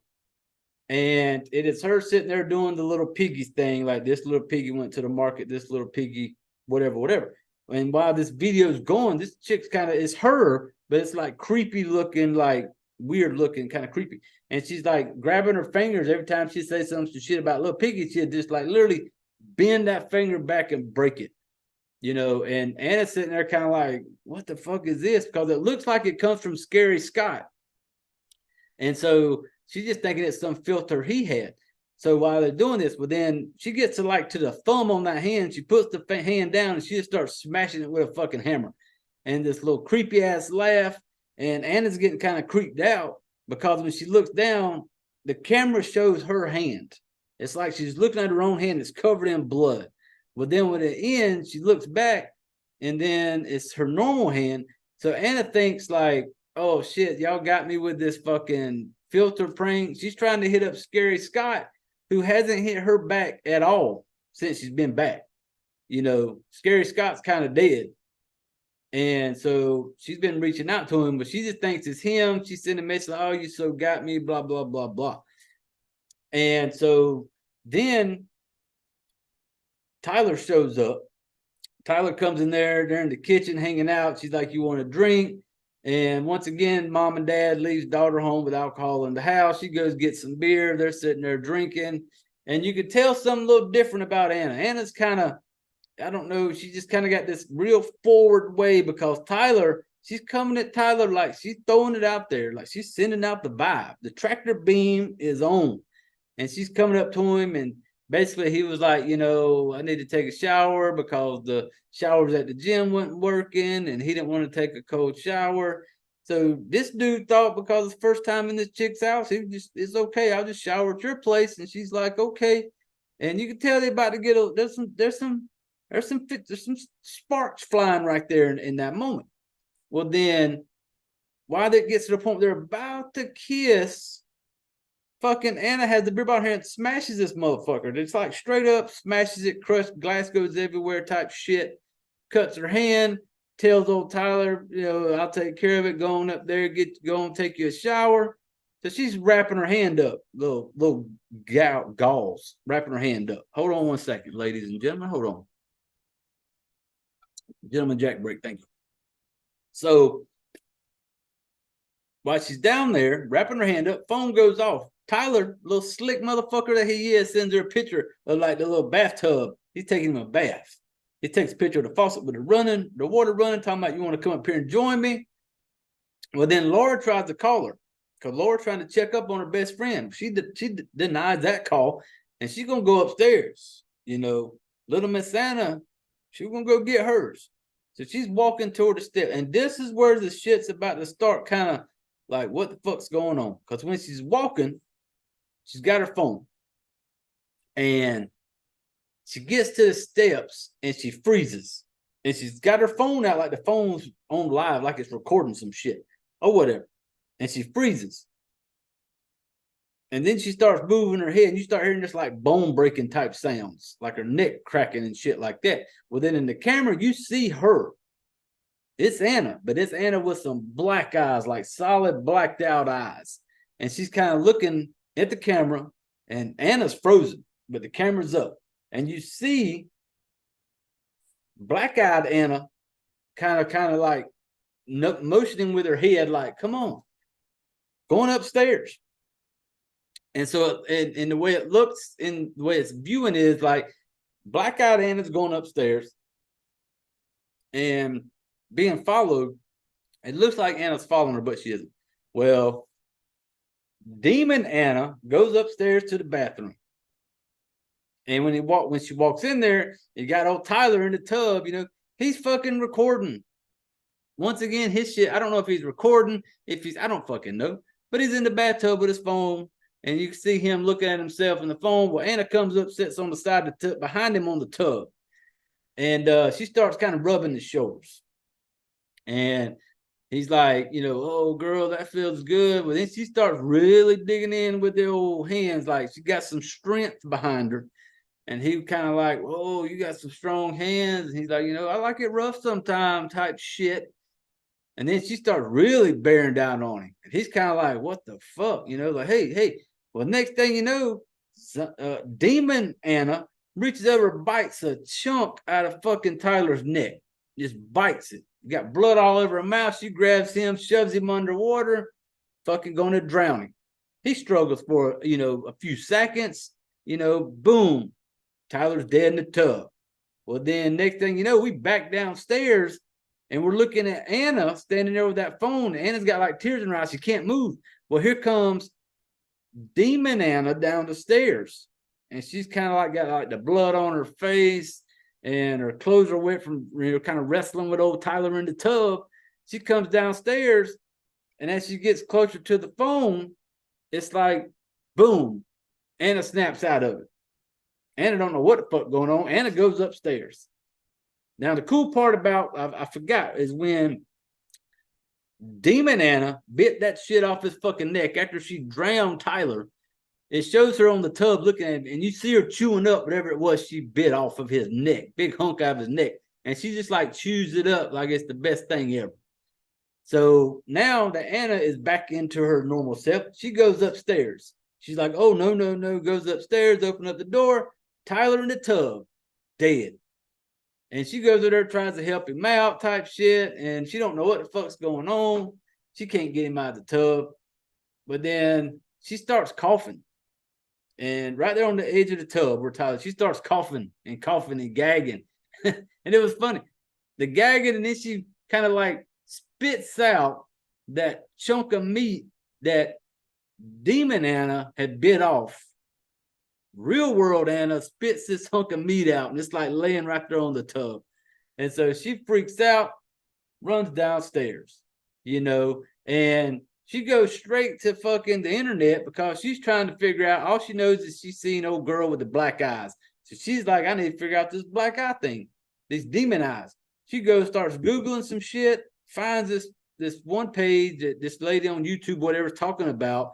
And it is her sitting there doing the little piggies thing, like this little piggy went to the market, this little piggy, whatever. And while this video is going, this chick's kind of, it's her, but it's like creepy looking, like weird looking, kind of creepy. And she's like grabbing her fingers every time she says some shit about little piggy. She'd just like literally bend that finger back and break it. You know, and Anna's sitting there kind of like, what the fuck is this? Because it looks like it comes from Scary Scott. And so she's just thinking it's some filter he had. So while they're doing this, well, then she gets to like to the thumb on that hand. She puts the hand down and she just starts smashing it with a fucking hammer. And this little creepy ass laugh. And Anna's getting kind of creeped out because when she looks down, the camera shows her hand. It's like she's looking at her own hand. It's covered in blood. But then when it ends, she looks back and then it's her normal hand. So Anna thinks like, oh shit, y'all got me with this fucking filter prank. She's trying to hit up Scary Scott, who hasn't hit her back at all since she's been back. You know, Scary Scott's kind of dead. And so she's been reaching out to him, but she just thinks it's him. She's sending a message like, oh, you so got me, blah, blah, blah, blah. And so then Tyler shows up. Tyler comes in there. They're in the kitchen hanging out. She's like, you want a drink? And once again, mom and dad leaves daughter home with alcohol in the house. She goes get some beer. They're sitting there drinking. And you could tell something a little different about Anna. Anna's kind of, I don't know, she just kind of got this real forward way because Tyler, she's coming at Tyler like she's throwing it out there. Like she's sending out the vibe. The tractor beam is on. And she's coming up to him and basically he was like, you know, I need to take a shower because the showers at the gym weren't working and he didn't want to take a cold shower. So this dude thought because it's the first time in this chick's house, he just, it's okay. I'll just shower at your place. And she's like, okay. and you can tell they're about to get a. There's some sparks flying right there in that moment. Well, then, while it gets to the point they're about to kiss, fucking Anna has the beer bottle here and smashes this motherfucker. It's like straight up smashes it, crushed, glass goes everywhere type shit. Cuts her hand, tells old Tyler, I'll take care of it. Go on up there, go and take you a shower. So she's wrapping her hand up, little galls, wrapping her hand up. Hold on one second, ladies and gentlemen. Hold on. Gentleman Jack break, thank you. So while she's down there wrapping her hand up, phone goes off. Tyler, little slick motherfucker that he is, sends her a picture of like the little bathtub. He's taking him a bath. He takes a picture of the faucet with the water running, talking about, you want to come up here and join me? Well, then Laura tries to call her because Laura's trying to check up on her best friend. She denies that call, and she's going to go upstairs. Little Miss Anna, she's going to go get hers. So she's walking toward the step, and this is where the shit's about to start kind of like, what the fuck's going on? Because when she's walking, she's got her phone, and she gets to the steps, and she freezes, and she's got her phone out like the phone's on live, like it's recording some shit or whatever, and she freezes. And then she starts moving her head, and you start hearing this like bone breaking type sounds, like her neck cracking and shit like that. Well, then in the camera, you see her. It's Anna, but it's Anna with some black eyes, like solid blacked out eyes. And she's kind of looking at the camera, and Anna's frozen, but the camera's up. And you see black-eyed Anna kind of like motioning with her head, like, come on, going upstairs. And so in the way it looks, in the way it's viewing is like black-eyed Anna's going upstairs and being followed. It looks like Anna's following her, but she isn't. Well, Demon Anna goes upstairs to the bathroom. And when she walks in there, you got old Tyler in the tub, he's fucking recording. Once again, his shit, I don't know if he's recording, I don't fucking know. But he's in the bathtub with his phone, and you can see him looking at himself in the phone. Well, Anna comes up, sits on the side of the tub, behind him on the tub. And she starts kind of rubbing his shoulders. And he's like, oh, girl, that feels good. But then she starts really digging in with the old hands, like she got some strength behind her. And he kind of like, oh, you got some strong hands. And he's like, I like it rough sometimes type shit. And then she starts really bearing down on him. And he's kind of like, what the fuck? Like, hey. Well, next thing you know, Demon Anna reaches over, bites a chunk out of fucking Tyler's neck. Just bites it. Got blood all over her mouth. She grabs him, shoves him underwater, fucking going to drown him. He struggles for, a few seconds, boom. Tyler's dead in the tub. Well, then next thing you know, we back downstairs and we're looking at Anna standing there with that phone. Anna's got like tears in her eyes. She can't move. Well, here comes Demon Anna down the stairs. And she's kind of like got like the blood on her face, and her clothes are wet from kind of wrestling with old Tyler in the tub. She comes downstairs, and as she gets closer to the phone, it's like, boom, Anna snaps out of it. Anna don't know what the fuck going on. Anna goes upstairs. Now, the cool part about, I forgot, is when Demon Anna bit that shit off his fucking neck after she drowned Tyler. It shows her on the tub looking at him, and you see her chewing up whatever it was she bit off of his neck, big hunk out of his neck. And she just like chews it up like it's the best thing ever. So now that Anna is back into her normal self, she goes upstairs. She's like, oh, no, goes upstairs, open up the door. Tyler in the tub, dead. And she goes over there, tries to help him out type shit, and she don't know what the fuck's going on. She can't get him out of the tub. But then she starts coughing. And right there on the edge of the tub where Tyler, she starts coughing and gagging. And it was funny. The gagging, and then she kind of like spits out that chunk of meat that Demon Anna had bit off. Real world Anna spits this hunk of meat out, and it's like laying right there on the tub. And so she freaks out, runs downstairs, and She goes straight to fucking the internet because she's trying to figure out. All she knows is she's seen old girl with the black eyes. So she's like, I need to figure out this black eye thing, these demon eyes. She goes, starts Googling some shit, finds this one page that this lady on YouTube, whatever's talking about,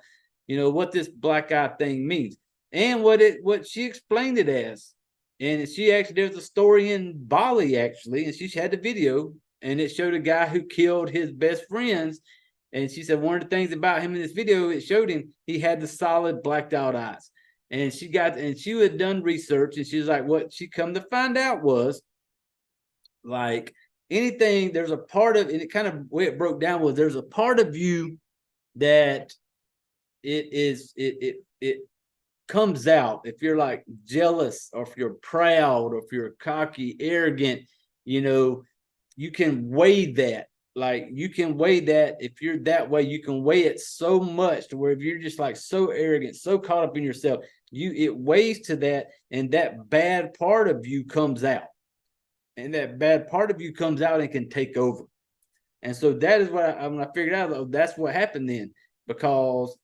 what this black eye thing means. And what she explained it as. And she actually, there's a story in Bali, actually, and she had the video, and it showed a guy who killed his best friends. And she said one of the things about him in this video, it showed him he had the solid blacked out eyes. And she had done research, and she was like, what she come to find out was, like, anything, there's a part of, and it kind of, way it broke down was, there's a part of you that it comes out if you're like jealous, or if you're proud, or if you're cocky, arrogant, you can weigh that. Like, you can weigh that. If you're that way, you can weigh it so much to where if you're just like so arrogant, so caught up in yourself, it weighs to that, and that bad part of you comes out. And that bad part of you comes out and can take over. And so that is what when I figured out, that's what happened then. Because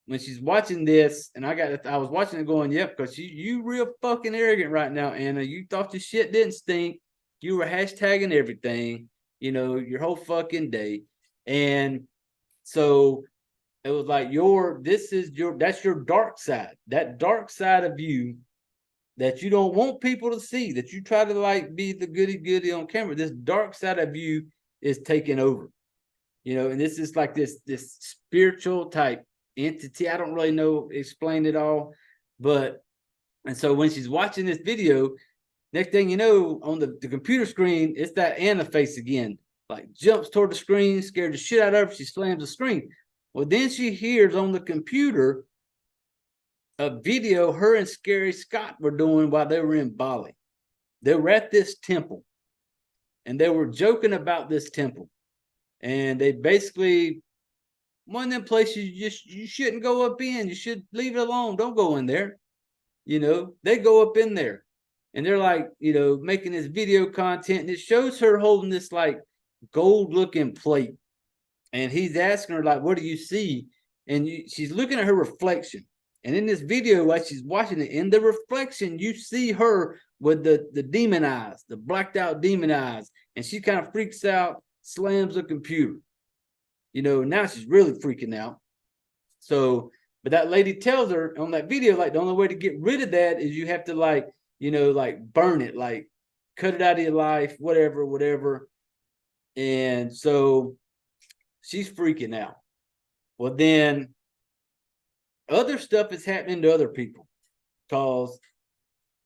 when she's watching this, and I was watching it going, yep, because you real fucking arrogant right now, Anna. You thought your shit didn't stink. You were hashtagging everything, your whole fucking day. And so it was like that's your dark side. That dark side of you that you don't want people to see, that you try to like be the goody on camera. This dark side of you is taking over. And this is like this spiritual type entity. I don't really know, explain it all. And so when she's watching this video, next thing you know, on the computer screen, it's that Anna face again. Like, jumps toward the screen, scared the shit out of her. She slams the screen. Well, then she hears on the computer a video her and Scary Scott were doing while they were in Bali. They were at this temple, and they were joking about this temple. And they basically, one of them places you shouldn't go up in. You should leave it alone. Don't go in there. They go up in there, and they're like, making this video content, and it shows her holding this like gold looking plate. And he's asking her, like, what do you see? And she's looking at her reflection. And in this video, while she's watching it, in the reflection, you see her with the demon eyes, the blacked out demon eyes. And she kind of freaks out, slams the computer. Now she's really freaking out. So, but that lady tells her on that video, like, the only way to get rid of that is you have to, like, like burn it, like cut it out of your life, whatever. And so she's freaking out. Well, then other stuff is happening to other people, because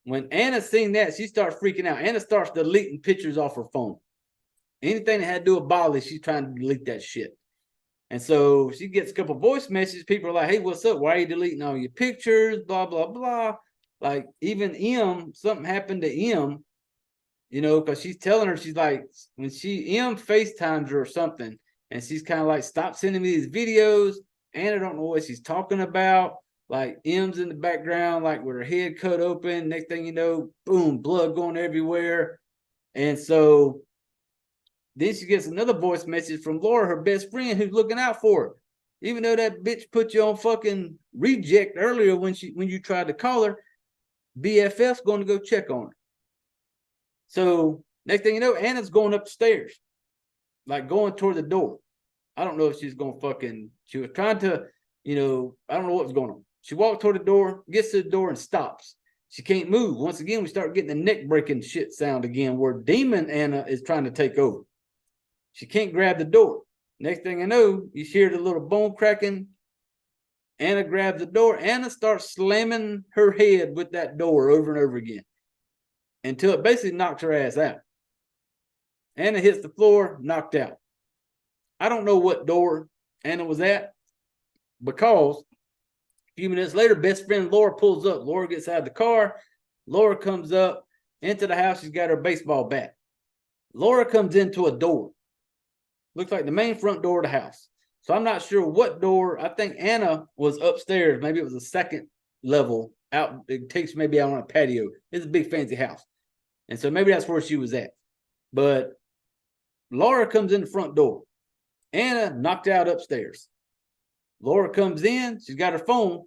when Anna's seen that, she starts freaking out. Anna starts deleting pictures off her phone. Anything that had to do with Bali, she's trying to delete that shit. And so she gets a couple voice messages. People are like, hey, what's up? Why are you deleting all your pictures? Blah, blah, blah. Like, even M, something happened to M, because she's telling her, she's like, when M FaceTimes her or something, and she's kind of like, stop sending me these videos. Anna don't know what she's talking about. Like, M's in the background, like with her head cut open. Next thing you know, boom, blood going everywhere. And so then she gets another voice message from Laura, her best friend, who's looking out for her. Even though that bitch put you on fucking reject earlier when you tried to call her, BFF's going to go check on her. So next thing you know, Anna's going upstairs, like going toward the door. I don't know if she's going to she was trying to, I don't know what was going on. She walked toward the door, gets to the door, and stops. She can't move. Once again, we start getting the neck breaking shit sound again, where Demon Anna is trying to take over. She can't grab the door. Next thing I know, you hear the little bone cracking. Anna grabs the door. Anna starts slamming her head with that door over and over again until it basically knocks her ass out. Anna hits the floor, knocked out. I don't know what door Anna was at, because a few minutes later, best friend Laura pulls up. Laura gets out of the car. Laura comes up into the house. She's got her baseball bat. Laura comes into a door. Looks like the main front door of the house. So I'm not sure what door. I think Anna was upstairs. Maybe it was a second level out. It takes maybe out on a patio. It's a big fancy house. And so maybe that's where she was at. But Laura comes in the front door. Anna knocked out upstairs. Laura comes in, she's got her phone.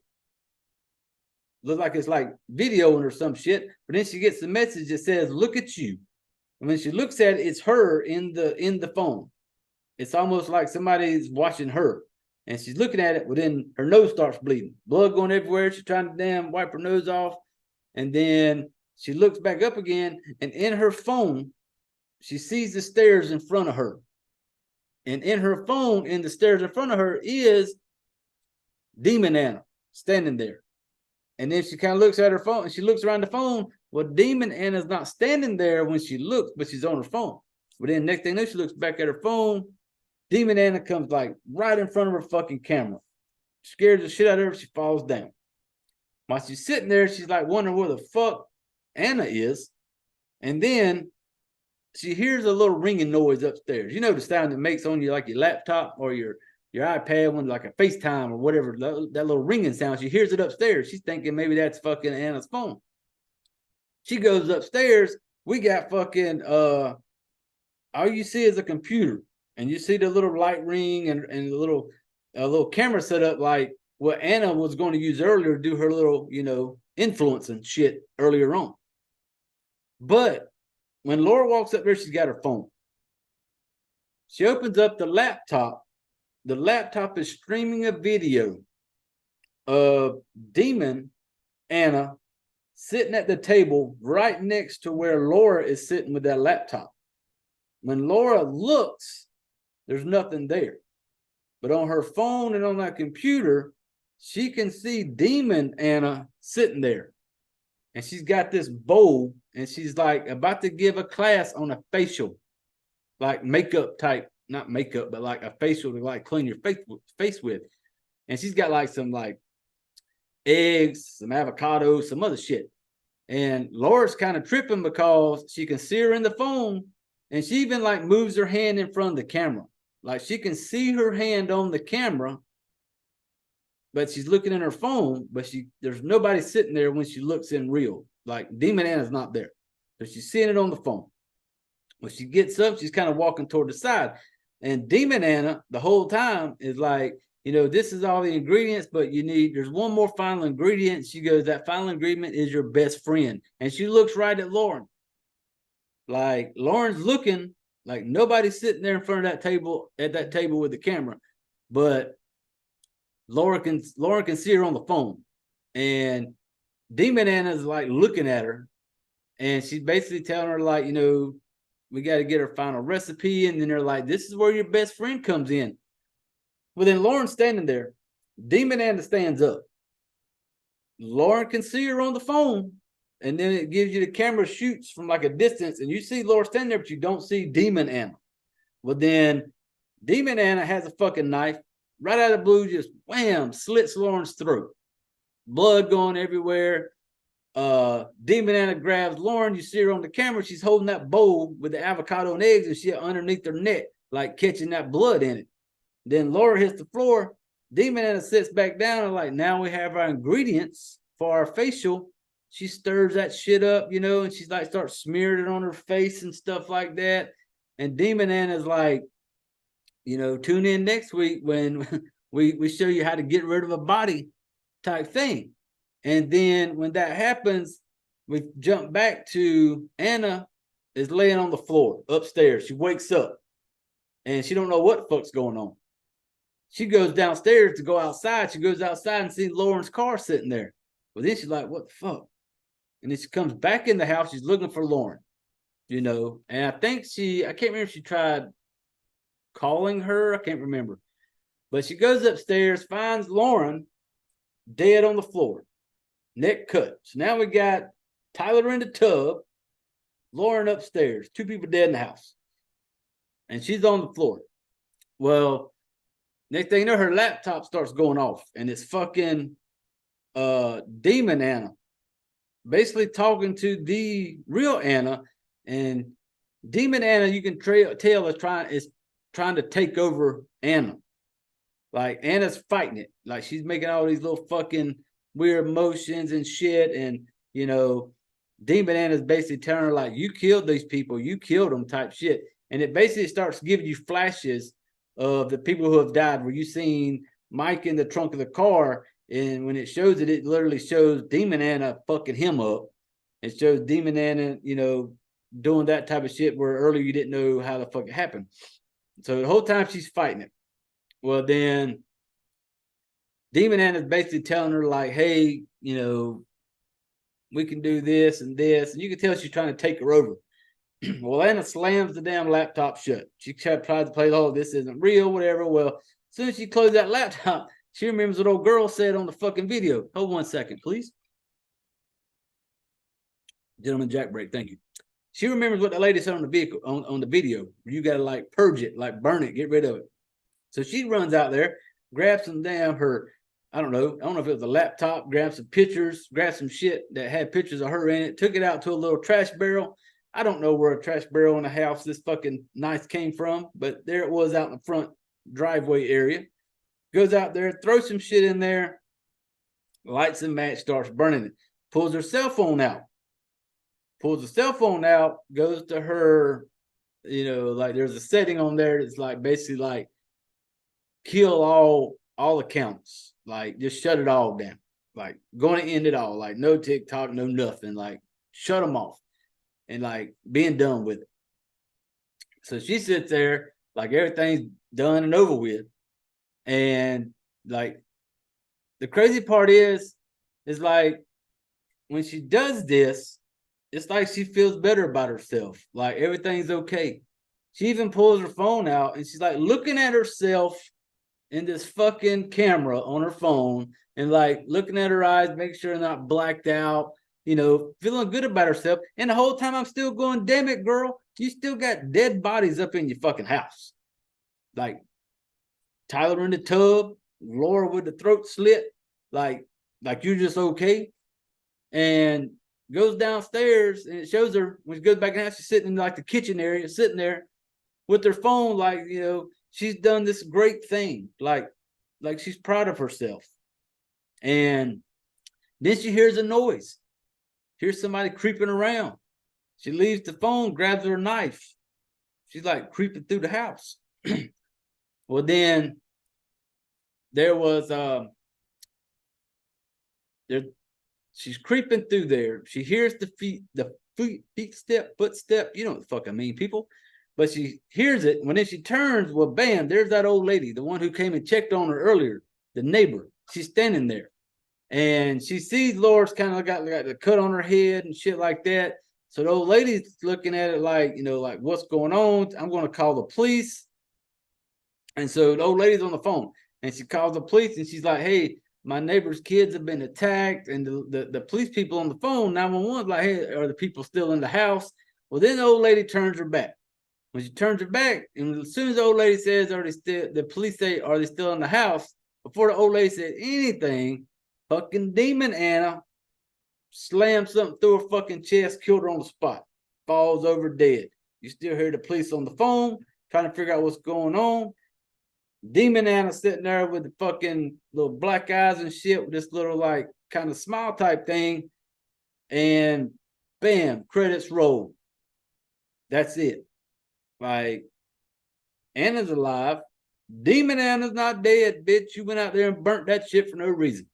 Looks like it's like videoing or some shit. But then she gets the message that says, "Look at you." And when she looks at it, it's her in the phone. It's almost like somebody's watching her. And she's looking at it, but then her nose starts bleeding. Blood going everywhere. She's trying to damn wipe her nose off. And then she looks back up again, and in her phone, she sees the stairs in front of her. And in her phone, in the stairs in front of her, is Demon Anna standing there. And then she kind of looks at her phone, and she looks around the phone. Well, Demon Anna's not standing there when she looks, but she's on her phone. But then next thing you know, she looks back at her phone. Demon Anna comes like right in front of her fucking camera. Scares the shit out of her. She falls down. While she's sitting there, she's like wondering where the fuck Anna is. And then she hears a little ringing noise upstairs. You know the sound it makes on you, like your laptop or your iPad when like a FaceTime or whatever, that little ringing sound. She hears it upstairs. She's thinking maybe that's fucking Anna's phone. She goes upstairs. We got fucking all you see is a computer, and you see the little light ring and a little camera set up like what Anna was going to use earlier to do her little, influencing shit earlier on. But when Laura walks up there, she's got her phone. She opens up the laptop. The laptop is streaming a video of Demon Anna sitting at the table right next to where Laura is sitting with that laptop. When Laura looks, there's nothing there. But on her phone and on that computer, she can see Demon Anna sitting there. And she's got this bowl, and she's like about to give a class on a facial, like makeup type, not makeup, but like a facial to like clean your face with. And she's got like some like eggs, some avocado, some other shit. And Laura's kind of tripping because she can see her in the phone, and she even like moves her hand in front of the camera. Like she can see her hand on the camera, but she's looking in her phone, but there's nobody sitting there when she looks in real. Like Demon Anna's not there. So she's seeing it on the phone. When she gets up, she's kind of walking toward the side. And Demon Anna, the whole time, is like, this is all the ingredients, but there's one more final ingredient. She goes, that final ingredient is your best friend. And she looks right at Lauren. Like Lauren's looking like nobody's sitting there in front of that table, at that table with the camera. But Lauren can see her on the phone. And Demon Anna's like looking at her. And she's basically telling her, like, we got to get her final recipe. And then they're like, this is where your best friend comes in. Well, then Lauren's standing there. Demon Anna stands up. Lauren can see her on the phone. And then it gives you the camera shoots from like a distance. And you see Laura standing there, but you don't see Demon Anna. Well, then Demon Anna has a fucking knife. Right out of the blue, just wham, slits Lauren's throat. Blood going everywhere. Demon Anna grabs Lauren. You see her on the camera. She's holding that bowl with the avocado and eggs and shit underneath her neck, like catching that blood in it. Then Laura hits the floor. Demon Anna sits back down and like, now we have our ingredients for our facial. She stirs that shit up, and she's like, starts smearing it on her face and stuff like that. And Demon Anna's like, tune in next week when we show you how to get rid of a body type thing. And then when that happens, we jump back to Anna is laying on the floor upstairs. She wakes up and she don't know what the fuck's going on. She goes downstairs to go outside. She goes outside and sees Lauren's car sitting there. Well, then she's like, what the fuck? And then she comes back in the house. She's looking for Lauren, and I think I can't remember if she tried calling her. I can't remember. But she goes upstairs, finds Lauren dead on the floor, neck cut. So now we got Tyler in the tub, Lauren upstairs, two people dead in the house. And she's on the floor. Well, next thing you know, her laptop starts going off, and it's fucking Demon Anna basically talking to the real Anna. And Demon Anna, you can tell is trying to take over Anna. Like Anna's fighting it. Like she's making all these little fucking weird motions and shit. And, Demon Anna's basically telling her like, you killed these people. You killed them type shit. And it basically starts giving you flashes of the people who have died, where you've seen mic in the trunk of the car. And when it shows it, it literally shows Demon Anna fucking him up. It shows Demon Anna, doing that type of shit where earlier you didn't know how the fuck it happened. So the whole time she's fighting it. Well, then Demon Anna's basically telling her, like, hey, we can do this and this. And you can tell she's trying to take her over. Well, Anna slams the damn laptop shut. She tries to play, oh, this isn't real, whatever. Well, as soon as she closed that laptop, she remembers what old girl said on the fucking video. Hold 1 second, please. Gentleman Jack break, thank you. She remembers what the lady said on the vehicle, on the video. You got to like purge it, like burn it, get rid of it. So she runs out there, grabs some damn I don't know if it was a laptop, grabs some pictures, grabs some shit that had pictures of her in it, took it out to a little trash barrel. I don't know where a trash barrel in the house this fucking knife came from, but there it was out in the front driveway area. Goes out there, throws some shit in there, lights a match, starts burning it, pulls her cell phone out. Goes to her, like there's a setting on there that's like basically like kill all accounts, like just shut it all down, like going to end it all, like no TikTok, no nothing, like shut them off and like being done with it. So she sits there like everything's done and over with. And like the crazy part is like when she does this, it's like she feels better about herself. Like everything's okay. She even pulls her phone out and she's like looking at herself in this fucking camera on her phone and like looking at her eyes, making sure they're not blacked out, feeling good about herself. And the whole time I'm still going, damn it, girl, you still got dead bodies up in your fucking house. Like Tyler in the tub, Laura with the throat slit, like you're just okay. And goes downstairs and it shows her when she goes back in the house, she's sitting in like the kitchen area, sitting there with her phone, like, she's done this great thing, like she's proud of herself. And then she hears a noise, hears somebody creeping around. She leaves the phone, grabs her knife. She's like creeping through the house. Well, then there was she's creeping through there. She hears the footstep. You know what the fuck I mean, people. But she hears it. When then she turns, well, bam, there's that old lady, the one who came and checked on her earlier, the neighbor. She's standing there. And she sees Laura's kind of got the cut on her head and shit like that. So the old lady's looking at it like, like what's going on? I'm going to call the police. And so the old lady's on the phone and she calls the police and she's like, hey, my neighbor's kids have been attacked. And the police people on the phone, 911, like, hey, are the people still in the house? Well, then the old lady turns her back. When she turns her back, and as soon as the old lady says, the police say, are they still in the house? Before the old lady said anything, fucking Demon Anna slammed something through her fucking chest, killed her on the spot, falls over dead. You still hear the police on the phone trying to figure out what's going on. Demon Anna sitting there with the fucking little black eyes and shit with this little like kind of smile type thing. And bam, credits roll. That's it. Like, Anna's alive. Demon Anna's not dead, bitch. You went out there and burnt that shit for no reason.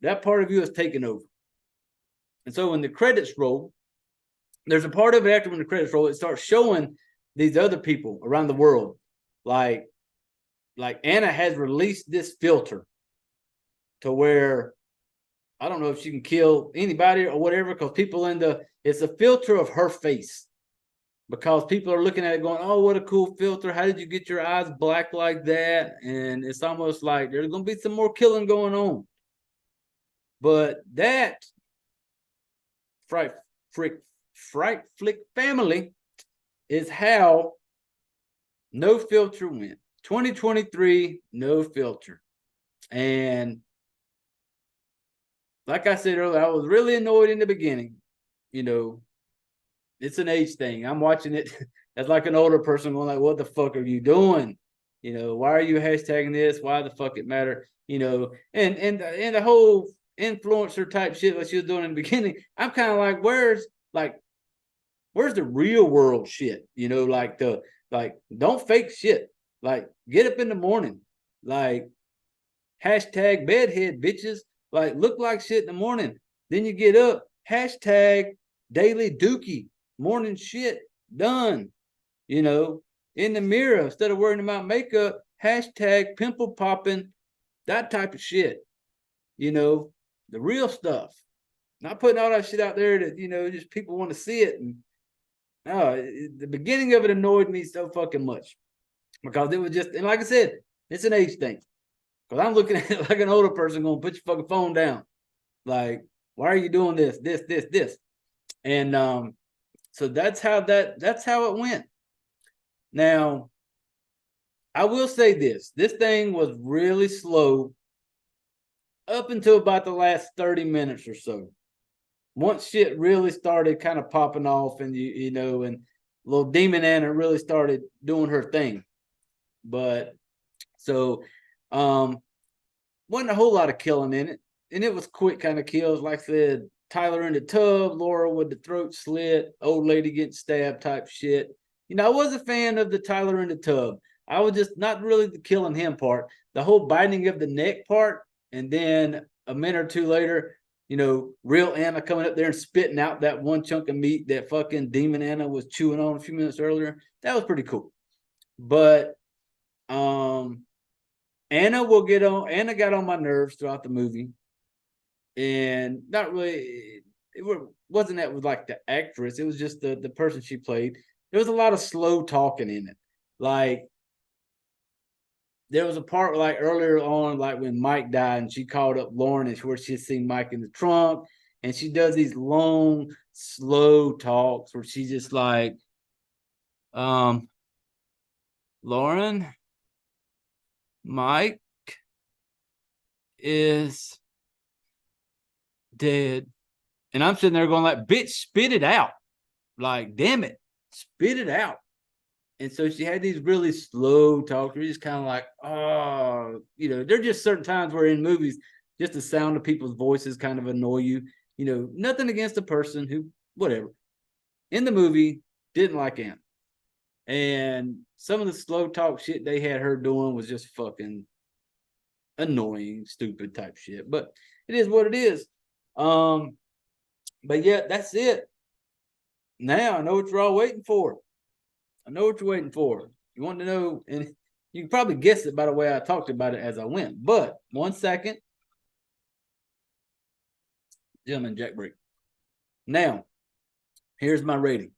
That part of you is taken over. And so when the credits roll, there's a part of it after when the credits roll, it starts showing these other people around the world. Like Anna has released this filter to where I don't know if she can kill anybody or whatever, because people it's a filter of her face. Because people are looking at it going, oh, what a cool filter. How did you get your eyes black like that? And it's almost like there's going to be some more killing going on. But that Fright Flick family is how No Filter went. 2023, No Filter. And like I said earlier, I was really annoyed in the beginning. It's an age thing. I'm watching it as like an older person going like, what the fuck are you doing? Why are you hashtagging this? Why the fuck it matter? And the whole influencer type shit that she was doing in the beginning, I'm kind of like, where's the real world shit? Don't fake shit. Like, get up in the morning. Like, Hashtag bedhead, bitches. Like, look like shit in the morning. Then you get up. Hashtag daily dookie. Morning shit. Done. You know, in the mirror, instead of worrying about makeup, hashtag pimple popping, that type of shit. You know, the real stuff. Not putting all that shit out there that, you know, just people want to see it. And the beginning of it annoyed me so fucking much because it was just, and like I said, it's an age thing. Because I'm looking at it like an older person going, put your fucking phone down. Like, why are you doing this? And so that's how it went. Now, I will say this. This thing was really slow up until about the last 30 minutes or so. Once shit really started kind of popping off, and you know, and little Demon Anna really started doing her thing. But so wasn't a whole lot of killing in it. And it was quick kind of kills. Like I said, Tyler in the tub, Laura with the throat slit, old lady getting stabbed type shit. You know, I was a fan of the Tyler in the tub. I was just not really the killing him part. The whole biting of the neck part, and then a minute or two later, you know, real Anna coming up there and spitting out that one chunk of meat that fucking Demon Anna was chewing on a few minutes earlier. That was pretty cool. But Anna got on my nerves throughout the movie. And not really, wasn't that with like the actress, it was just the person she played. There was a lot of slow talking in it. Like, there was a part like earlier on, like when Mike died and she called up Lauren and where she had seen Mike in the trunk, and she does these long, slow talks where she's just like, Lauren, Mike is dead. And I'm sitting there going like, bitch, spit it out. Like, damn it, spit it out. And so she had these really slow talks. We're just kind of like, oh, you know, there are just certain times where in movies, just the sound of people's voices kind of annoy you. You know, nothing against the person who, whatever. In the movie, didn't like Anna. And some of the slow talk shit they had her doing was just fucking annoying, stupid type shit. But it is what it is. But yeah, that's it. Now I know what you're all waiting for. I know what you're waiting for. You want to know, and you can probably guess it by the way I talked about it as I went. But 1 second. Gentlemen, Jack break. Now, here's my rating.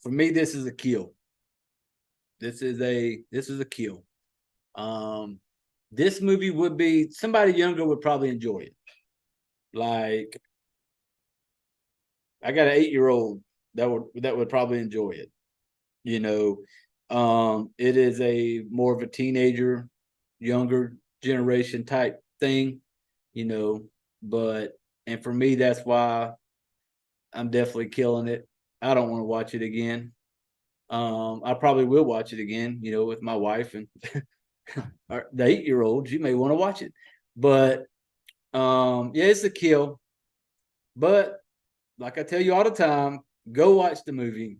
For me, this is a kill. This is a kill. This movie would be, somebody younger would probably enjoy it. Like, I got an 8-year-old that would probably enjoy it. You know, it is a more of a teenager, younger generation type thing, you know, and for me, that's why I'm definitely killing it. I don't want to watch it again. I probably will watch it again, you know, with my wife and the 8-year-old. You may want to watch it, but yeah, it's a kill. But like I tell you all the time, go watch the movie.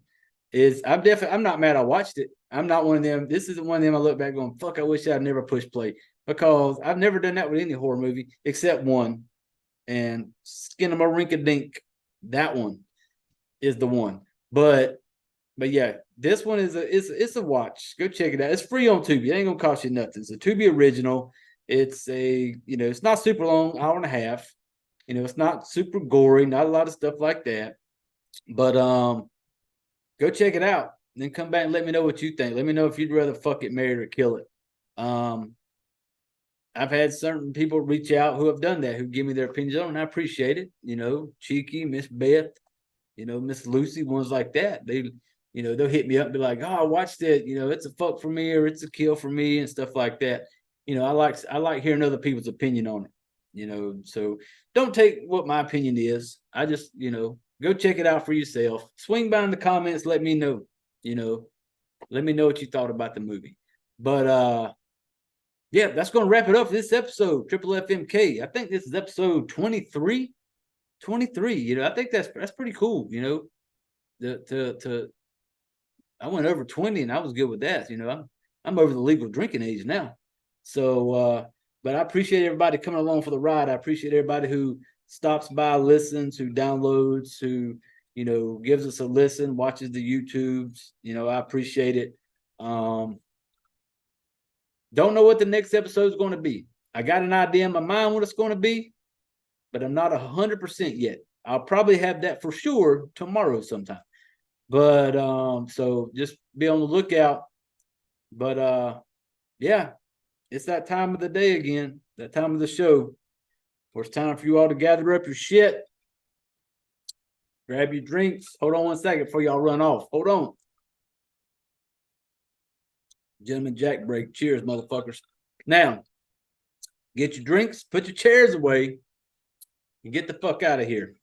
I'm not mad I watched it. I'm not one of them. This isn't one of them I look back going, fuck, I wish I'd never pushed play, because I've never done that with any horror movie except one. And Skin of a Rink-a-Dink, that one is the one. But yeah, this one it's a watch. Go check it out. It's free on Tubi. It ain't gonna cost you nothing. It's a Tubi original. It's it's not super long, hour and a half. You know, it's not super gory, not a lot of stuff like that. But go check it out. And then come back and let me know what you think. Let me know if you'd rather fuck it, marry it, or kill it. I've had certain people reach out who have done that, who give me their opinions on it, and I appreciate it. You know, Cheeky, Miss Beth, you know, Miss Lucy, ones like that. They, you know, they'll hit me up and be like, oh, I watched it. You know, it's a fuck for me or it's a kill for me and stuff like that. You know, I like hearing other people's opinion on it. You know, so don't take what my opinion is. I just, you know, go check it out for yourself. Swing by in the comments. Let me know, you know, let me know what you thought about the movie. But yeah, that's going to wrap it up for this episode, Triple FMK. I think this is episode 23. 23, you know, I think that's pretty cool, you know. I went over 20 and I was good with that, you know. I'm over the legal drinking age now. So But I appreciate everybody coming along for the ride. I appreciate everybody who stops by, listens, who downloads, who, you know, gives us a listen, watches the YouTubes. You know, I appreciate it. Don't know what the next episode is going to be. I got an idea in my mind what it's going to be, but I'm not 100% yet. I'll probably have that for sure tomorrow sometime. But so just be on the lookout. But yeah, it's that time of the day again, that time of the show. Where it's time for you all to gather up your shit, grab your drinks. Hold on 1 second before y'all run off. Hold on. Gentleman Jack break. Cheers, motherfuckers. Now, get your drinks, put your chairs away, and get the fuck out of here.